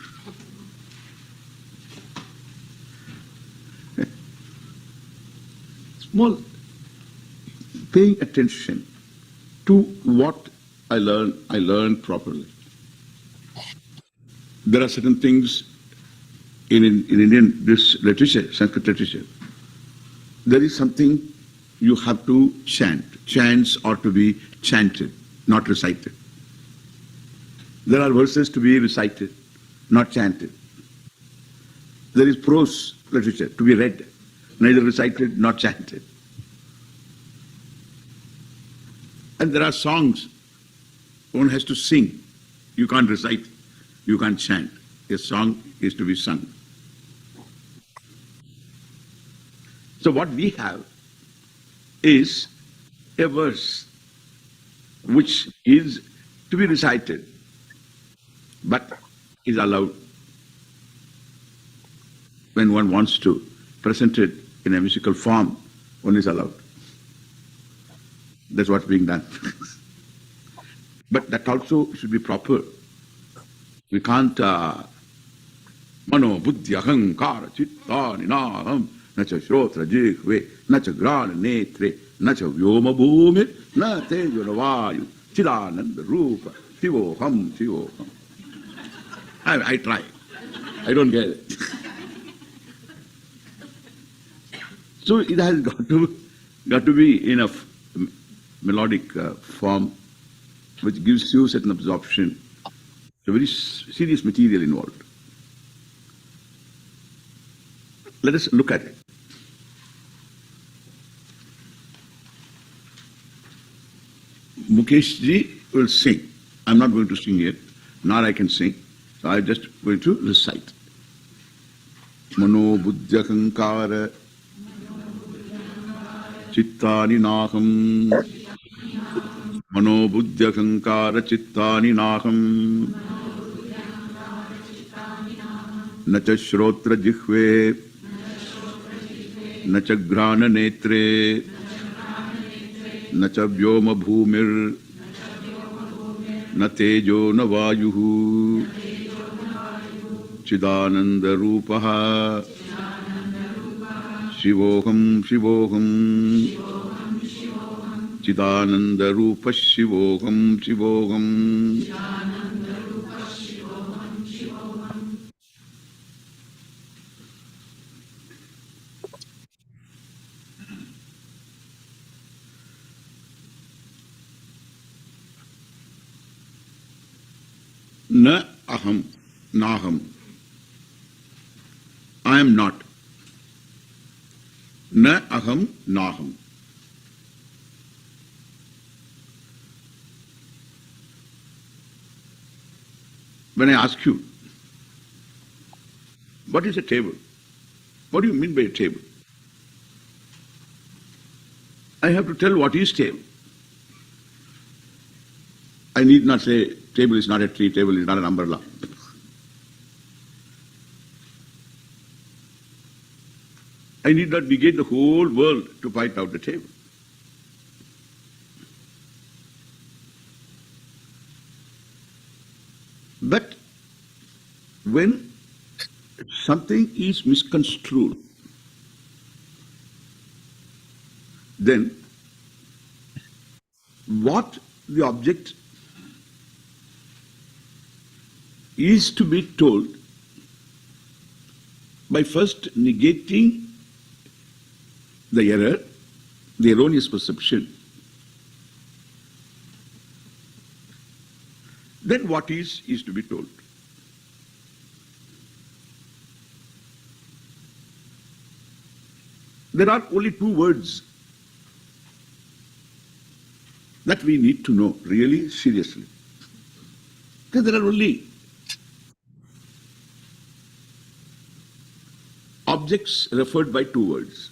Small, paying attention to what I learn properly. There are certain things in Indian, this literature, Sanskrit literature, there is something you have to chant. Chants are to be chanted, not recited. There are verses to be recited, not chanted. There is prose literature to be read, neither recited nor chanted. And there are songs one has to sing. You can't recite, you can't chant. A song is to be sung. So what we have is a verse which is to be recited, but is allowed when one wants to present it in a musical form, one is allowed. That's what's being done. But that also should be proper. We can't mano buddhi ahankara chitta ninaham nacha shrotra jihve nacha grana netre nacha vyoma bhumi na tejo navayu chidananda rupa shivoham shivoham. I try. I don't get it. So it has got to be in a melodic form which gives you certain absorption. A very serious material involved. Let us look at it. Mukesh ji will sing. I'm not going to sing yet, nor I can sing. So I'm just going to recite. Mano buddhyahankara chittani naham. Mano buddhyahankara chittani naham. Nacha shrotra jihve. Nacha grana netre. Nacha vyoma bhumir. Na tejo na vayuhu. Chidananda rupaha. Shivoham shivoham. Chidananda rupa shivoham shivoham. Na aham, naham. I am not. Na aham, naham. When I ask you, what is a table? What do you mean by a table? I have to tell what is table. I need not say table is not a tree, table is not an umbrella. I need not negate the whole world to point out the table. But when something is misconstrued, then what the object is to be told by first negating the error, the erroneous perception, then what is to be told. There are only two words that we need to know really seriously. Because there are only objects referred by two words.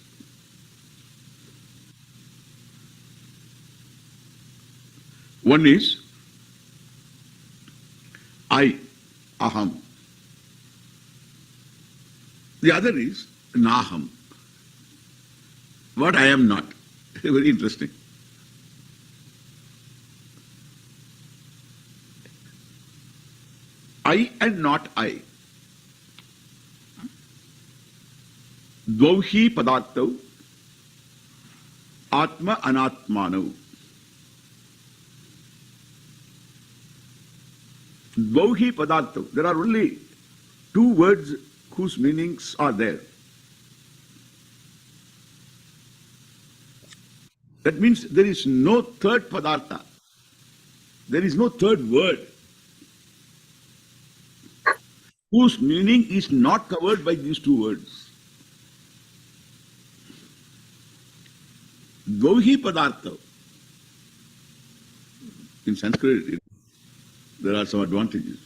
One is I, aham. The other is naham, what I am not. Very interesting. I and not I. Dvauhi padartau atma anatmanau. Dvauhi padartau. There are only two words whose meanings are there. That means there is no third padartha. There is no third word whose meaning is not covered by these two words. Dvauhi padartha. In Sanskrit, there are some advantages.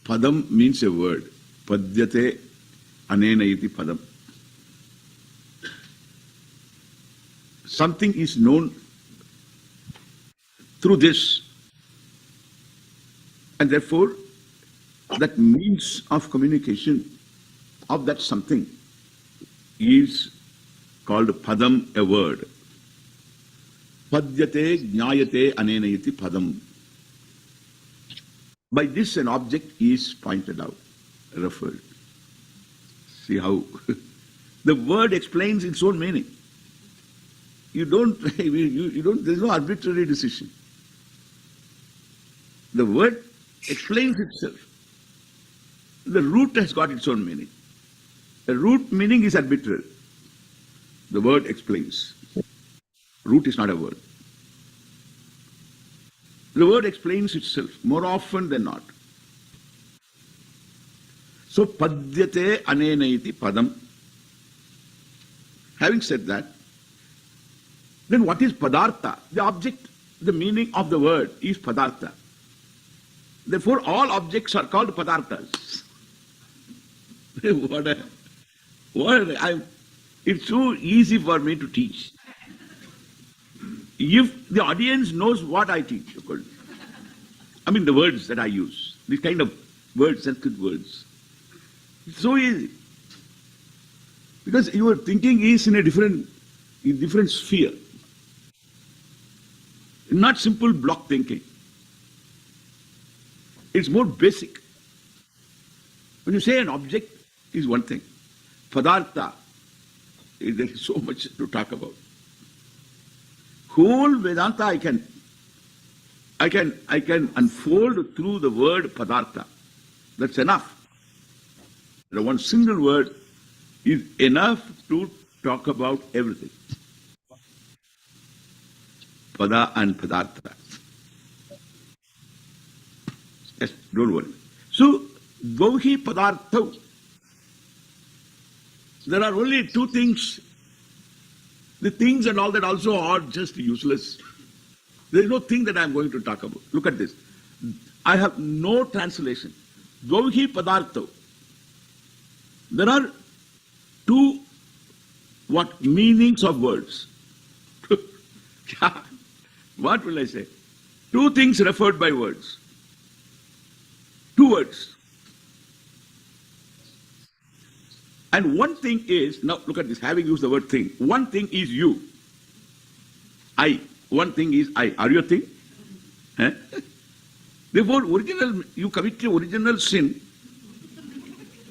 Padam means a word. Padyate anena iti padam. Something is known through this, and therefore that means of communication of that something is called padam, a word. Padyate jnayate anena iti padam. By this an object is pointed out, referred. See how the word explains its own meaning. You don't, there's no arbitrary decision. The word explains itself. The root has got its own meaning. The root meaning is arbitrary. The word explains. Root is not a word. The word explains itself more often than not. So, padyate anena iti padam. Having said that, then what is padartha? The object, the meaning of the word is padartha. Therefore, all objects are called padarthas. It's so easy for me to teach. If the audience knows what I teach, I mean the words that I use, these kind of words, Sanskrit words, it's so easy. Because your thinking is in a different sphere. Not simple block thinking. It's more basic. When you say an object is one thing, padartha, there is so much to talk about. Whole Vedanta I can unfold through the word padartha. That's enough. The one single word is enough to talk about everything. Pada and padartha. Just don't worry. So, Dvauhi Padarthau. There are only two things. The things and all that also are just useless. There is no thing that I am going to talk about. Look at this. I have no translation. Dvauhi Padarthau. There are two meanings of words. What will I say? Two things referred by words. Two words. And one thing is, now look at this, having used the word thing. One thing is you. I. One thing is I. Are you a thing? Eh? Therefore, you commit the original sin.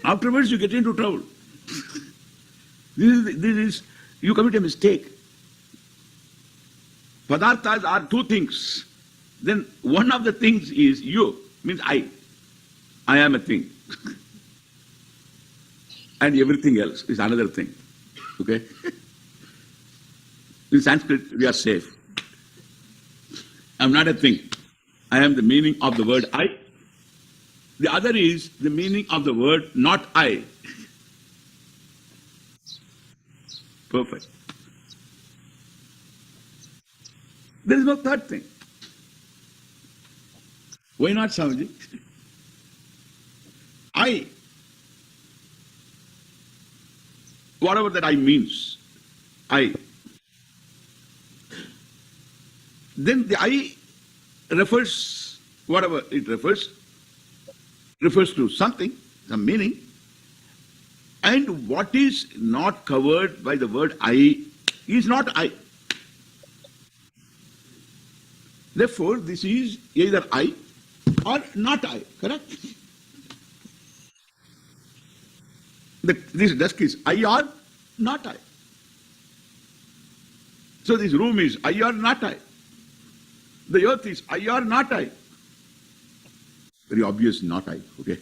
Afterwards, you get into trouble. You commit a mistake. Padarthas are two things. Then one of the things is you, means I. I am a thing. And everything else is another thing. Okay? In Sanskrit, we are safe. I am not a thing. I am the meaning of the word I. The other is the meaning of the word not I. Perfect. There is no third thing. Why not, Swamiji? I. Whatever that I means. I. Then the I refers, whatever it refers to something, some meaning. And what is not covered by the word I is not I. Therefore, this is either I or not I, correct? This desk is I or not I. So this room is I or not I. The earth is I or not I. Very obvious not I, okay?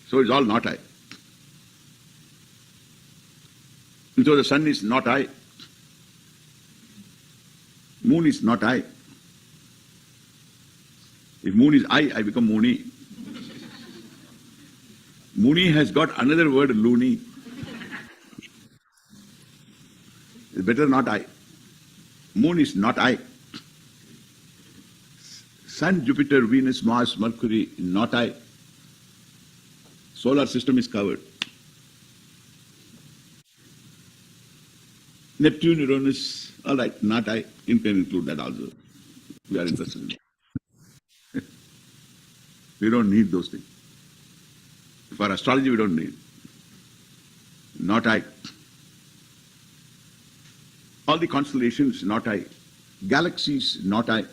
So it's all not I. And so the sun is not I. Moon is not I. If moon is I become Mooni. Mooni has got another word, loony. It's better not I. Moon is not I. Sun, Jupiter, Venus, Mars, Mercury, not I. Solar system is covered. Neptune, Uranus, all right, not I. You can include that also. We are interested in it. We don't need those things. For astrology, we don't need. Not I. All the constellations, not I. Galaxies, not I.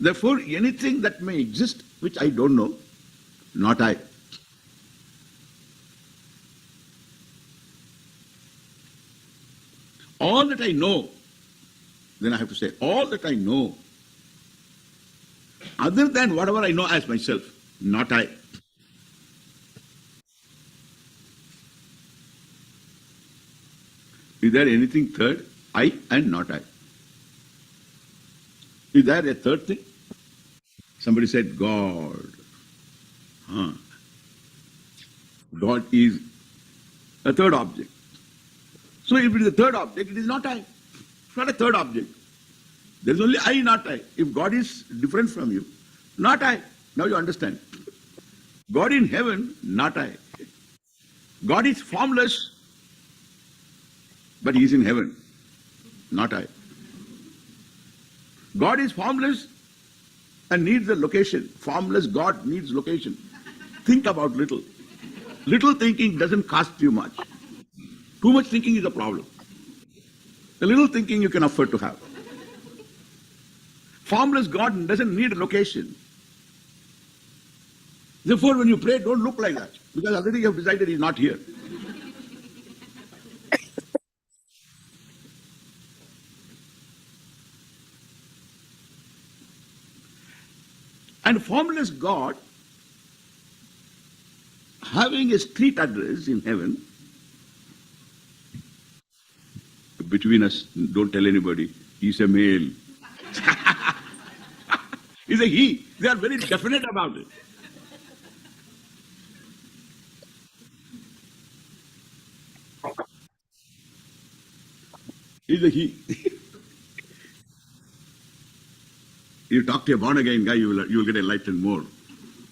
Therefore, anything that may exist which I don't know, not I. All that I know, then I have to say, all that I know, other than whatever I know as myself, not I. Is there anything third? I and not I. Is there a third thing? Somebody said God. God is a third object. So if it is a third object, it is not I. It's not a third object. There is only I, not I. If God is different from you, not I. Now you understand. God in heaven, not I. God is formless, but He is in heaven, not I. God is formless and needs a location. Formless God needs location. Think about little. Little thinking doesn't cost you much. Too much thinking is a problem. A little thinking you can afford to have. Formless God doesn't need a location. Therefore, when you pray, don't look like that, because already you have decided He's not here. And formless God, having a street address in heaven, between us, don't tell anybody. He's a male. He's a he. They are very definite about it. He's a he. You talk to a born again guy, you will get enlightened more.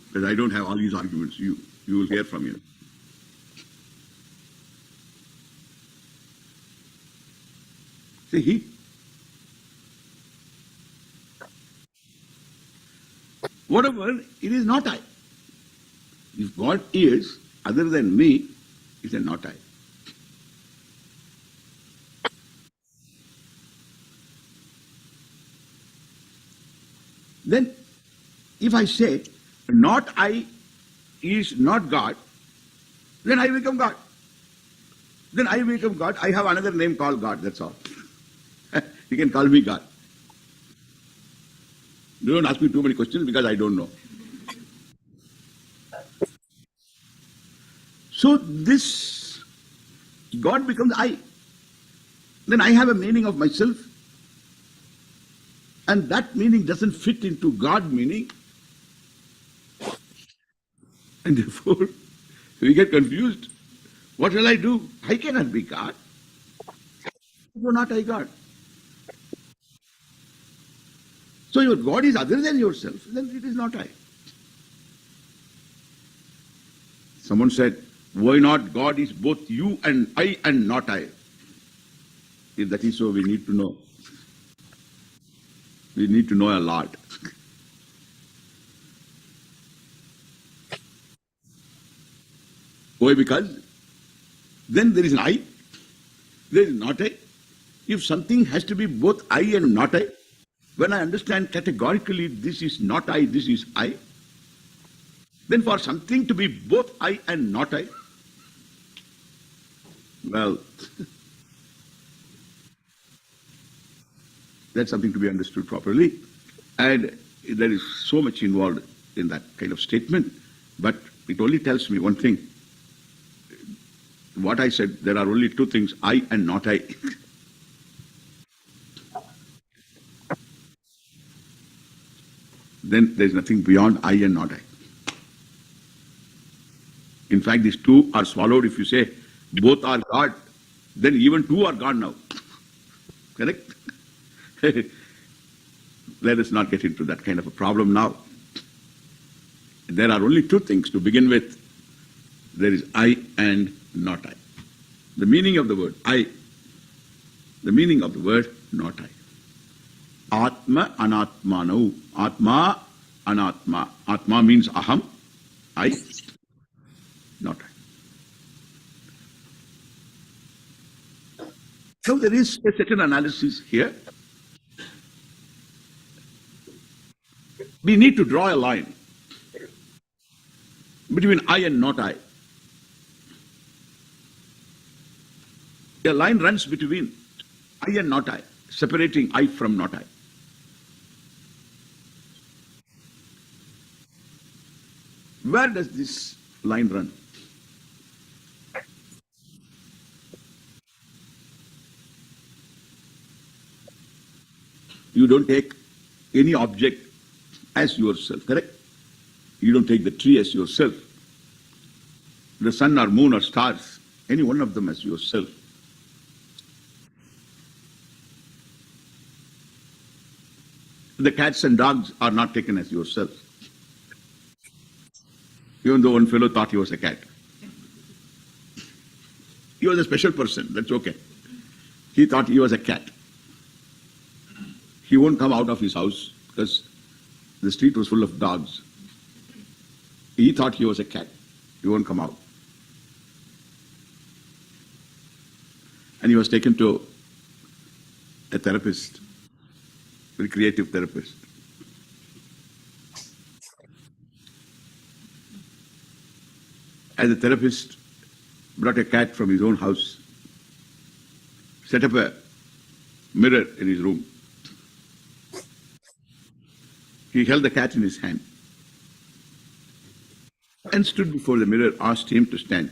Because I don't have all these arguments. You will hear from him. Say he. Whatever, it is not I. If God is other than me, it is not I. Then, if I say not I is not God, then I become God. Then I become God. I have another name called God, that's all. You can call me God. Don't ask me too many questions because I don't know. So this God becomes I. Then I have a meaning of myself, and that meaning doesn't fit into God meaning, and therefore we get confused. What shall I do? I cannot be God. You are not I God. So your God is other than yourself, then it is not I. Someone said, why not God is both you and I and not I? If that is so, we need to know. We need to know a lot. Why? Because then there is an I, there is not I. If something has to be both I and not I, when I understand categorically this is not I, this is I, then for something to be both I and not I, well, that's something to be understood properly. And there is so much involved in that kind of statement, but it only tells me one thing. What I said, there are only two things, I and not I. Then there is nothing beyond I and not I. In fact, these two are swallowed. If you say both are God, then even two are God now. Correct? Let us not get into that kind of a problem now. There are only two things to begin with. There is I and not I. The meaning of the word I, the meaning of the word not I. Atma anatmano. Atma anatma. Atma means aham. I, not I. So there is a certain analysis here. We need to draw a line between I and not I. A line runs between I and not I, separating I from not I. Where does this line run? You don't take any object as yourself, correct? You don't take the tree as yourself, the sun or moon or stars, any one of them as yourself. The cats and dogs are not taken as yourself. Even though one fellow thought he was a cat. He was a special person, that's okay. He thought he was a cat. He won't come out of his house because the street was full of dogs. He thought he was a cat. He won't come out. And he was taken to a therapist, very creative therapist. And the therapist brought a cat from his own house, set up a mirror in his room. He held the cat in his hand and stood before the mirror, asked him to stand.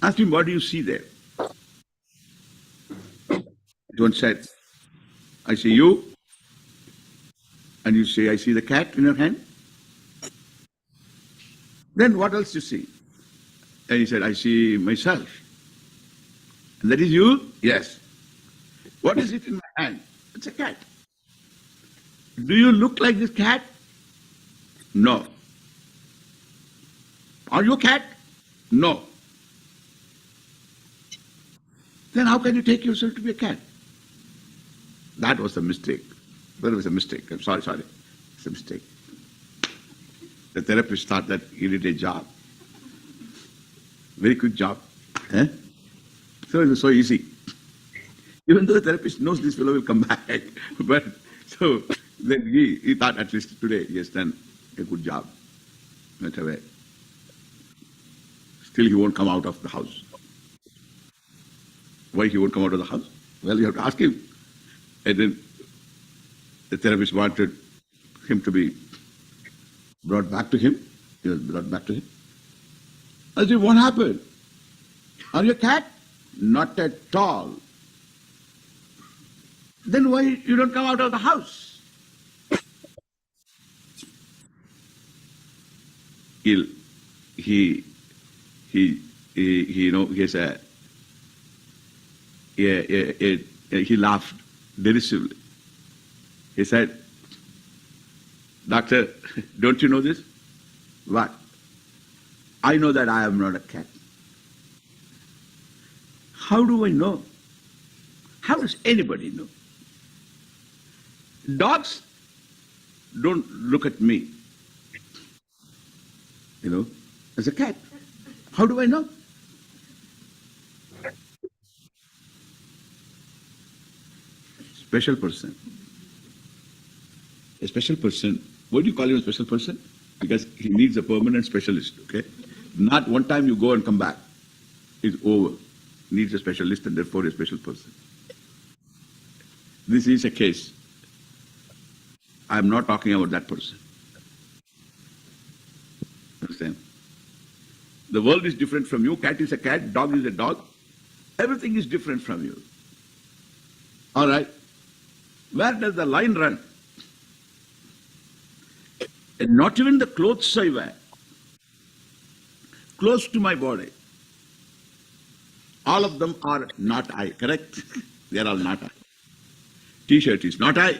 Asked him, what do you see there? One said, I see you, and you say, I see the cat in your hand. Then what else you see? And he said, I see myself. And that is you? Yes. What is it in my hand? It's a cat. Do you look like this cat? No. Are you a cat? No. Then how can you take yourself to be a cat? That was a mistake. That was a mistake. I'm sorry. It's a mistake. The therapist thought that he did a job. Very quick job. Eh? So it was so easy. Even though the therapist knows this fellow will come back. But so then he thought at least today he has done a good job. Went away. Still he won't come out of the house. Why he won't come out of the house? Well, you have to ask him. And then the therapist wanted him to be brought back to him. He was brought back to him. I said, what happened? Are you a cat? Not at all. Then why you don't come out of the house? He has he laughed derisively. He said, Doctor, don't you know this? What? I know that I am not a cat. How do I know? How does anybody know? Dogs don't look at me, as a cat. How do I know? Special person. A special person. Why do you call him a special person? Because he needs a permanent specialist, okay? Not one time you go and come back. It's over. Needs a specialist and therefore a special person. This is a case. I am not talking about that person. Understand? The world is different from you. Cat is a cat. Dog is a dog. Everything is different from you. All right. Where does the line run? And not even the clothes I wear. Close to my body. All of them are not I, correct? They are all not I. T-shirt is not I.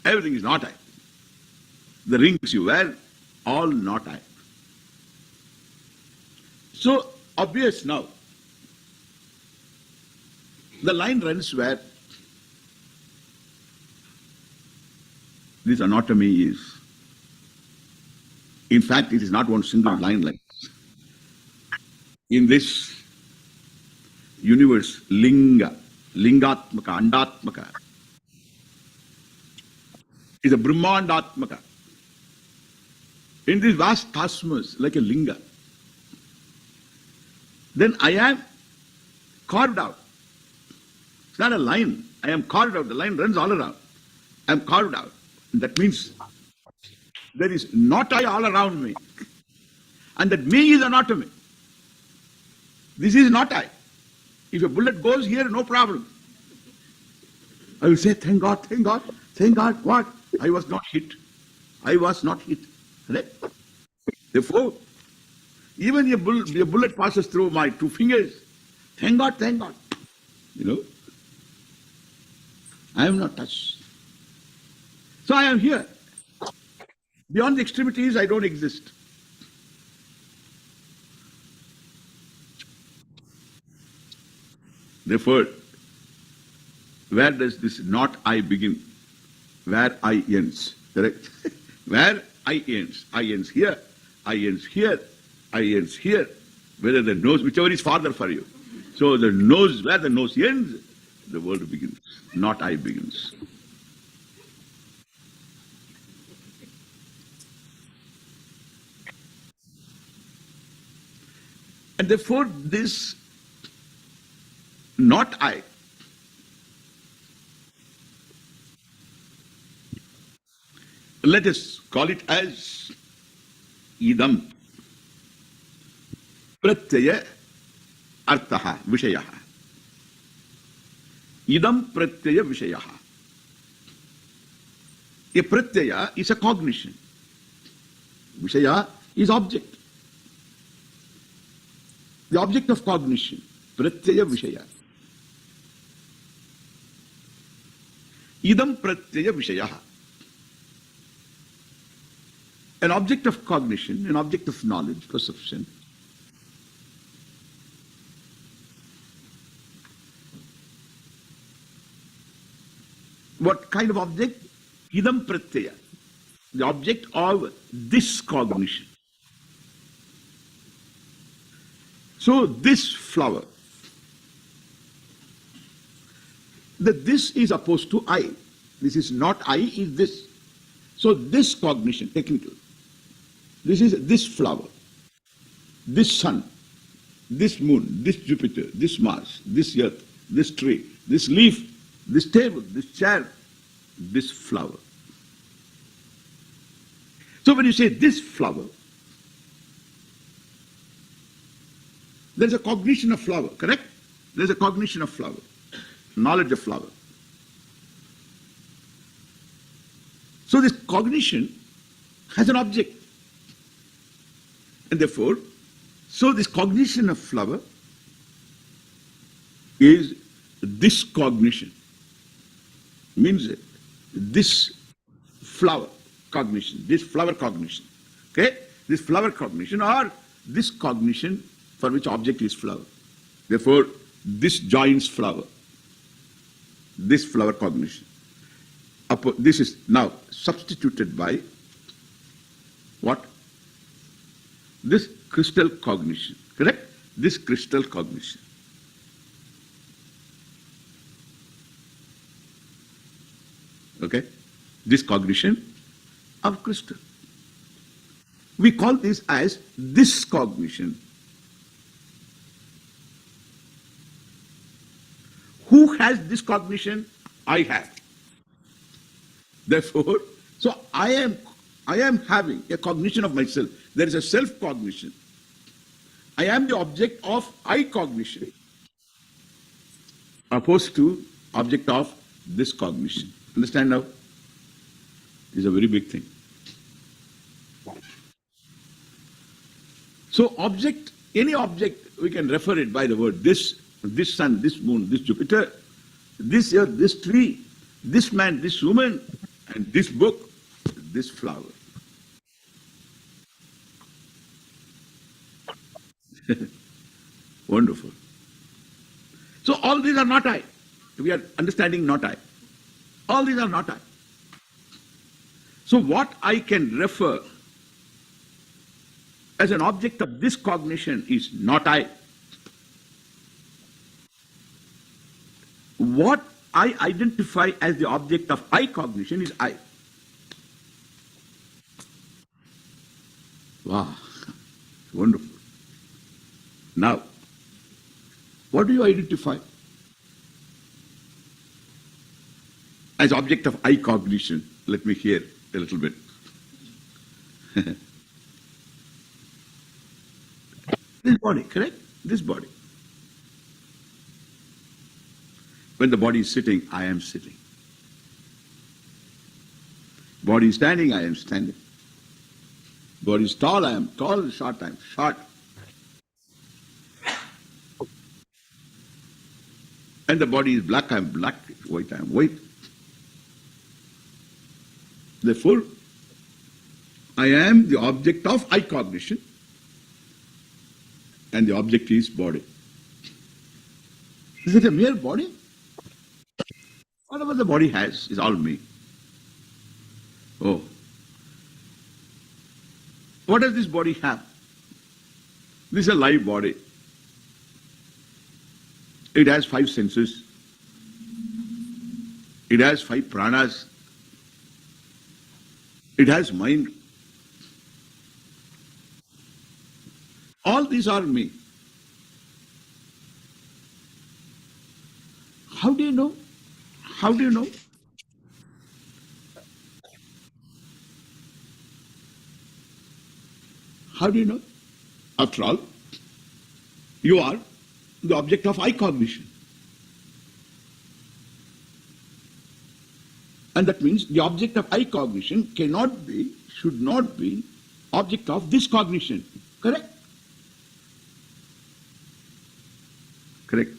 Everything is not I. The rings you wear, all not I. So, obvious now. The line runs where this anatomy is. In fact, it is not one single line like this. In this universe, linga, lingatmaka, andatmaka, is a brahmandatmaka. In this vast cosmos, like a linga, then I am carved out. It's not a line. I am carved out. The line runs all around. I am carved out. That means there is not I all around me. And that me is anatomy. This is not I. If a bullet goes here, no problem. I will say, thank God, thank God, thank God. What? I was not hit. I was not hit. Right? Therefore, even a bullet passes through my 2 fingers. Thank God, thank God. I am not touched. So I am here. Beyond the extremities, I don't exist. Therefore, where does this not I begin? Where I ends. Correct? Where I ends. I ends here. I ends here. I ends here. Whether the nose, whichever is farther for you. So the nose, where the nose ends, the world begins. Not I begins. And therefore, this not I, let us call it as idam, pratyaya, arthaha, vishayaha. Idam pratyaya vishayaha. A pratyaya is a cognition. Vishaya is object. The object of cognition. Pratyaya vishaya. Idam pratyaya vishayaha. An object of cognition, an object of knowledge, perception. What kind of object? Idam pratyaya. The object of this cognition. So this flower, that this is opposed to I. This is not I, is this. So this cognition, technical. This is this flower, this sun, this moon, this Jupiter, this Mars, this earth, this tree, this leaf, this table, this chair, this flower. So when you say this flower, there's a cognition of flower, correct? There's a cognition of flower, knowledge of flower. So this cognition has an object. And therefore, so this cognition of flower is this cognition. Means this flower cognition, this flower cognition. Okay? This flower cognition or this cognition for which object is flower. Therefore, this joins flower. This flower cognition. This is now substituted by what? This crystal cognition. Correct? This crystal cognition. Okay? This cognition of crystal. We call this as this cognition. Who has this cognition? I have. Therefore, so I am having a cognition of myself. There is a self-cognition. I am the object of I cognition, opposed to object of this cognition. Understand now? This is a very big thing. So object, any object, we can refer it by the word this sun, this moon, this Jupiter, this earth, this tree, this man, this woman, and this book, this flower. Wonderful. So all these are not I. We are understanding not I. All these are not I. So what I can refer as an object of this cognition is not I. What I identify as the object of I cognition is I. Wow, wonderful. Now, what do you identify as object of I cognition? Let me hear a little bit. This body, correct? This body. When the body is sitting, I am sitting. Body is standing, I am standing. Body is tall, I am tall. Short, I am short. And the body is black, I am black. White, I am white. Therefore, I am the object of I cognition, and the object is body. Is it a mere body? Whatever the body has is all me. Oh. What does this body have? This is a live body. It has 5 senses. It has 5 pranas. It has mind. All these are me. How do you know? How do you know? How do you know? After all, you are the object of I cognition. And that means the object of I cognition cannot be, should not be, object of this cognition. Correct? Correct.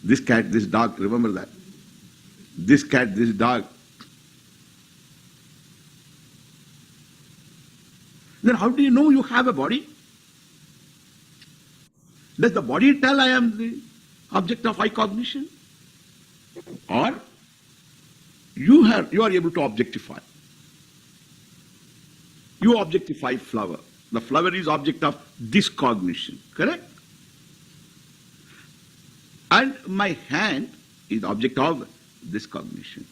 This cat, this dog, remember that. This cat, this dog. Then how do you know you have a body? Does the body tell I am the object of I cognition? Or you are able to objectify. You objectify flower. The flower is object of this cognition. Correct? And my hand is object of this cognition.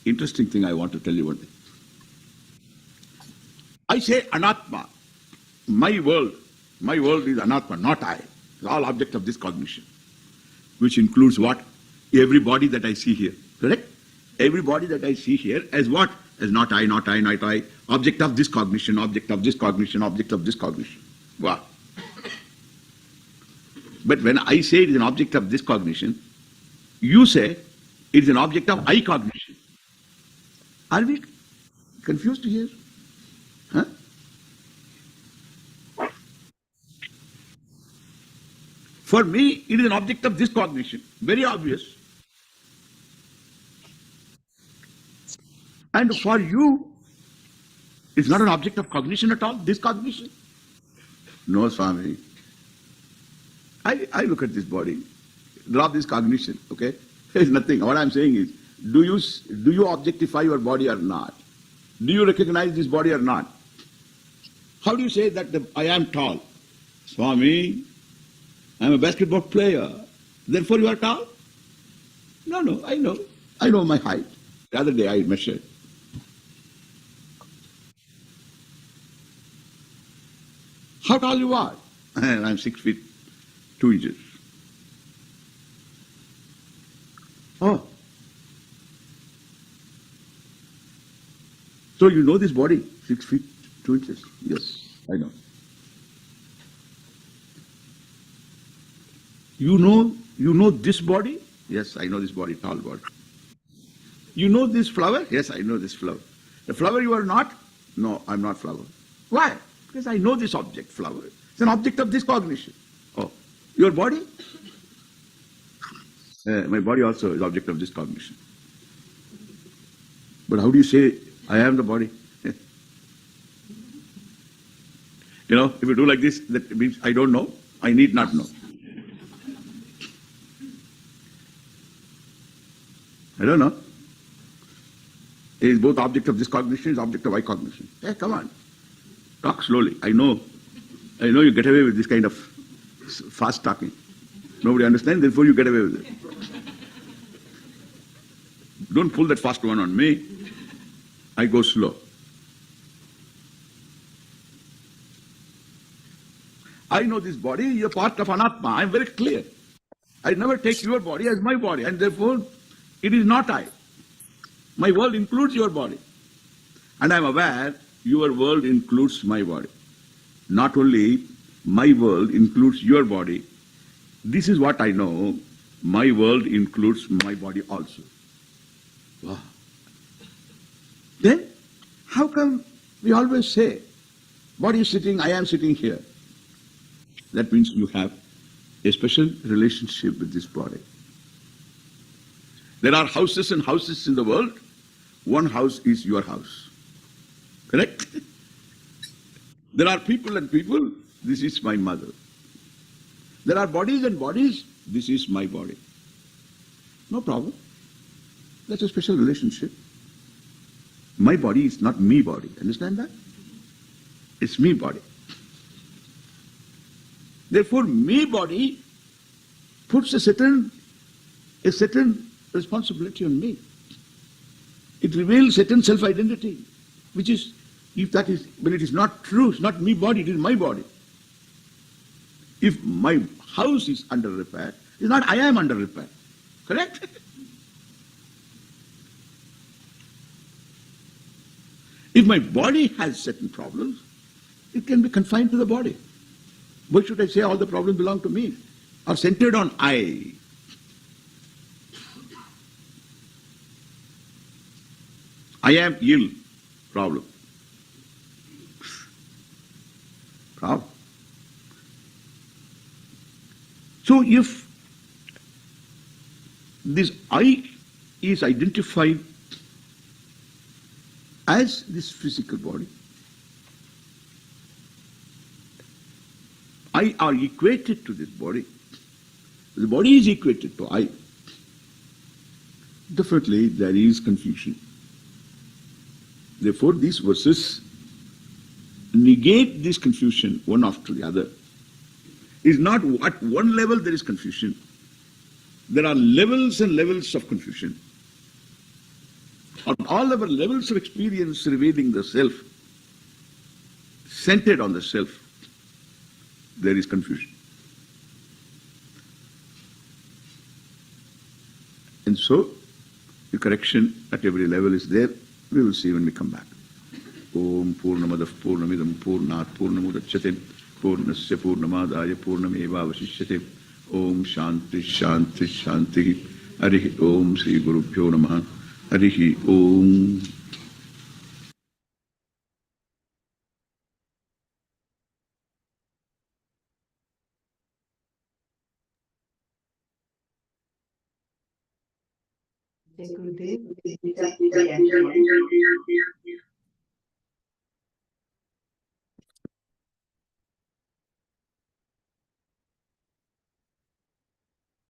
Interesting thing I want to tell you one thing. I say anatma. My world is anatma, not I. It's all object of this cognition. Which includes what? Every body that I see here. Correct? Every body that I see here as what? As not I, not I, not I. Object of this cognition, object of this cognition, object of this cognition. Wow. But when I say it is an object of this cognition, you say it is an object of I cognition. Are we confused here? Huh? For me, it is an object of this cognition. Very obvious. And for you, it's not an object of cognition at all, this cognition. No, Swami. I look at this body, drop this cognition, okay? There's nothing. What I'm saying is, do you objectify your body or not? Do you recognize this body or not? How do you say that I am tall? Swami, I'm a basketball player. Therefore you are tall? No, I know. I know my height. The other day I measured. How tall you are? I'm 6 feet 2 inches. Oh. So you know this body, 6 feet 2 inches? Yes, I know. You know this body? Yes, I know this body, tall body. You know this flower? Yes, I know this flower. The flower you are not? No, I'm not flower. Why? Because I know this object, flower. It's an object of this cognition. Oh, your body? My body also is object of this cognition. But how do you say, I am the body? You know, if you do like this, that means I don't know, I need not know. I don't know. It is both object of this cognition, is object of I cognition. Hey, come on. Talk slowly. I know you get away with this kind of fast talking. Nobody understands, therefore you get away with it. Don't pull that fast one on me. I go slow. I know this body is a part of anatma. I am very clear. I never take your body as my body, and therefore it is not I. My world includes your body. And I am aware your world includes my body. Not only my world includes your body, this is what I know, my world includes my body also. Wow. Then, how come we always say, body is sitting, I am sitting here? That means you have a special relationship with this body. There are houses and houses in the world. One house is your house. Correct? There are people and people. This is my mother. There are bodies and bodies. This is my body. No problem. That's a special relationship. My body is not me body. Understand that? It's me body. Therefore, me body puts a certain responsibility on me. It reveals certain self-identity, which is, when it is not true, it's not me body, it is my body. If my house is under repair, it's not I am under repair. Correct? If my body has certain problems, it can be confined to the body. Why should I say all the problems belong to me? Or centered on I? I am ill. Problem. Problem. So if this I is identified as this physical body, I are equated to this body, the body is equated to I, definitely there is confusion. Therefore, these verses negate this confusion one after the other. It's not at one level there is confusion. There are levels and levels of confusion. At all our levels of experience revealing the self, centered on the self, there is confusion. And so, the correction at every level is there. We will see when we come back. Om Purnamadav Purnamidam Purnat Purnamudachyate Purnasya Purnamadaya Purnameva Vasishyate Om Shanti Shanti Shanti Harihi Om Sri Guru Pyo Namaha Harihi Om. Jai Gurudev.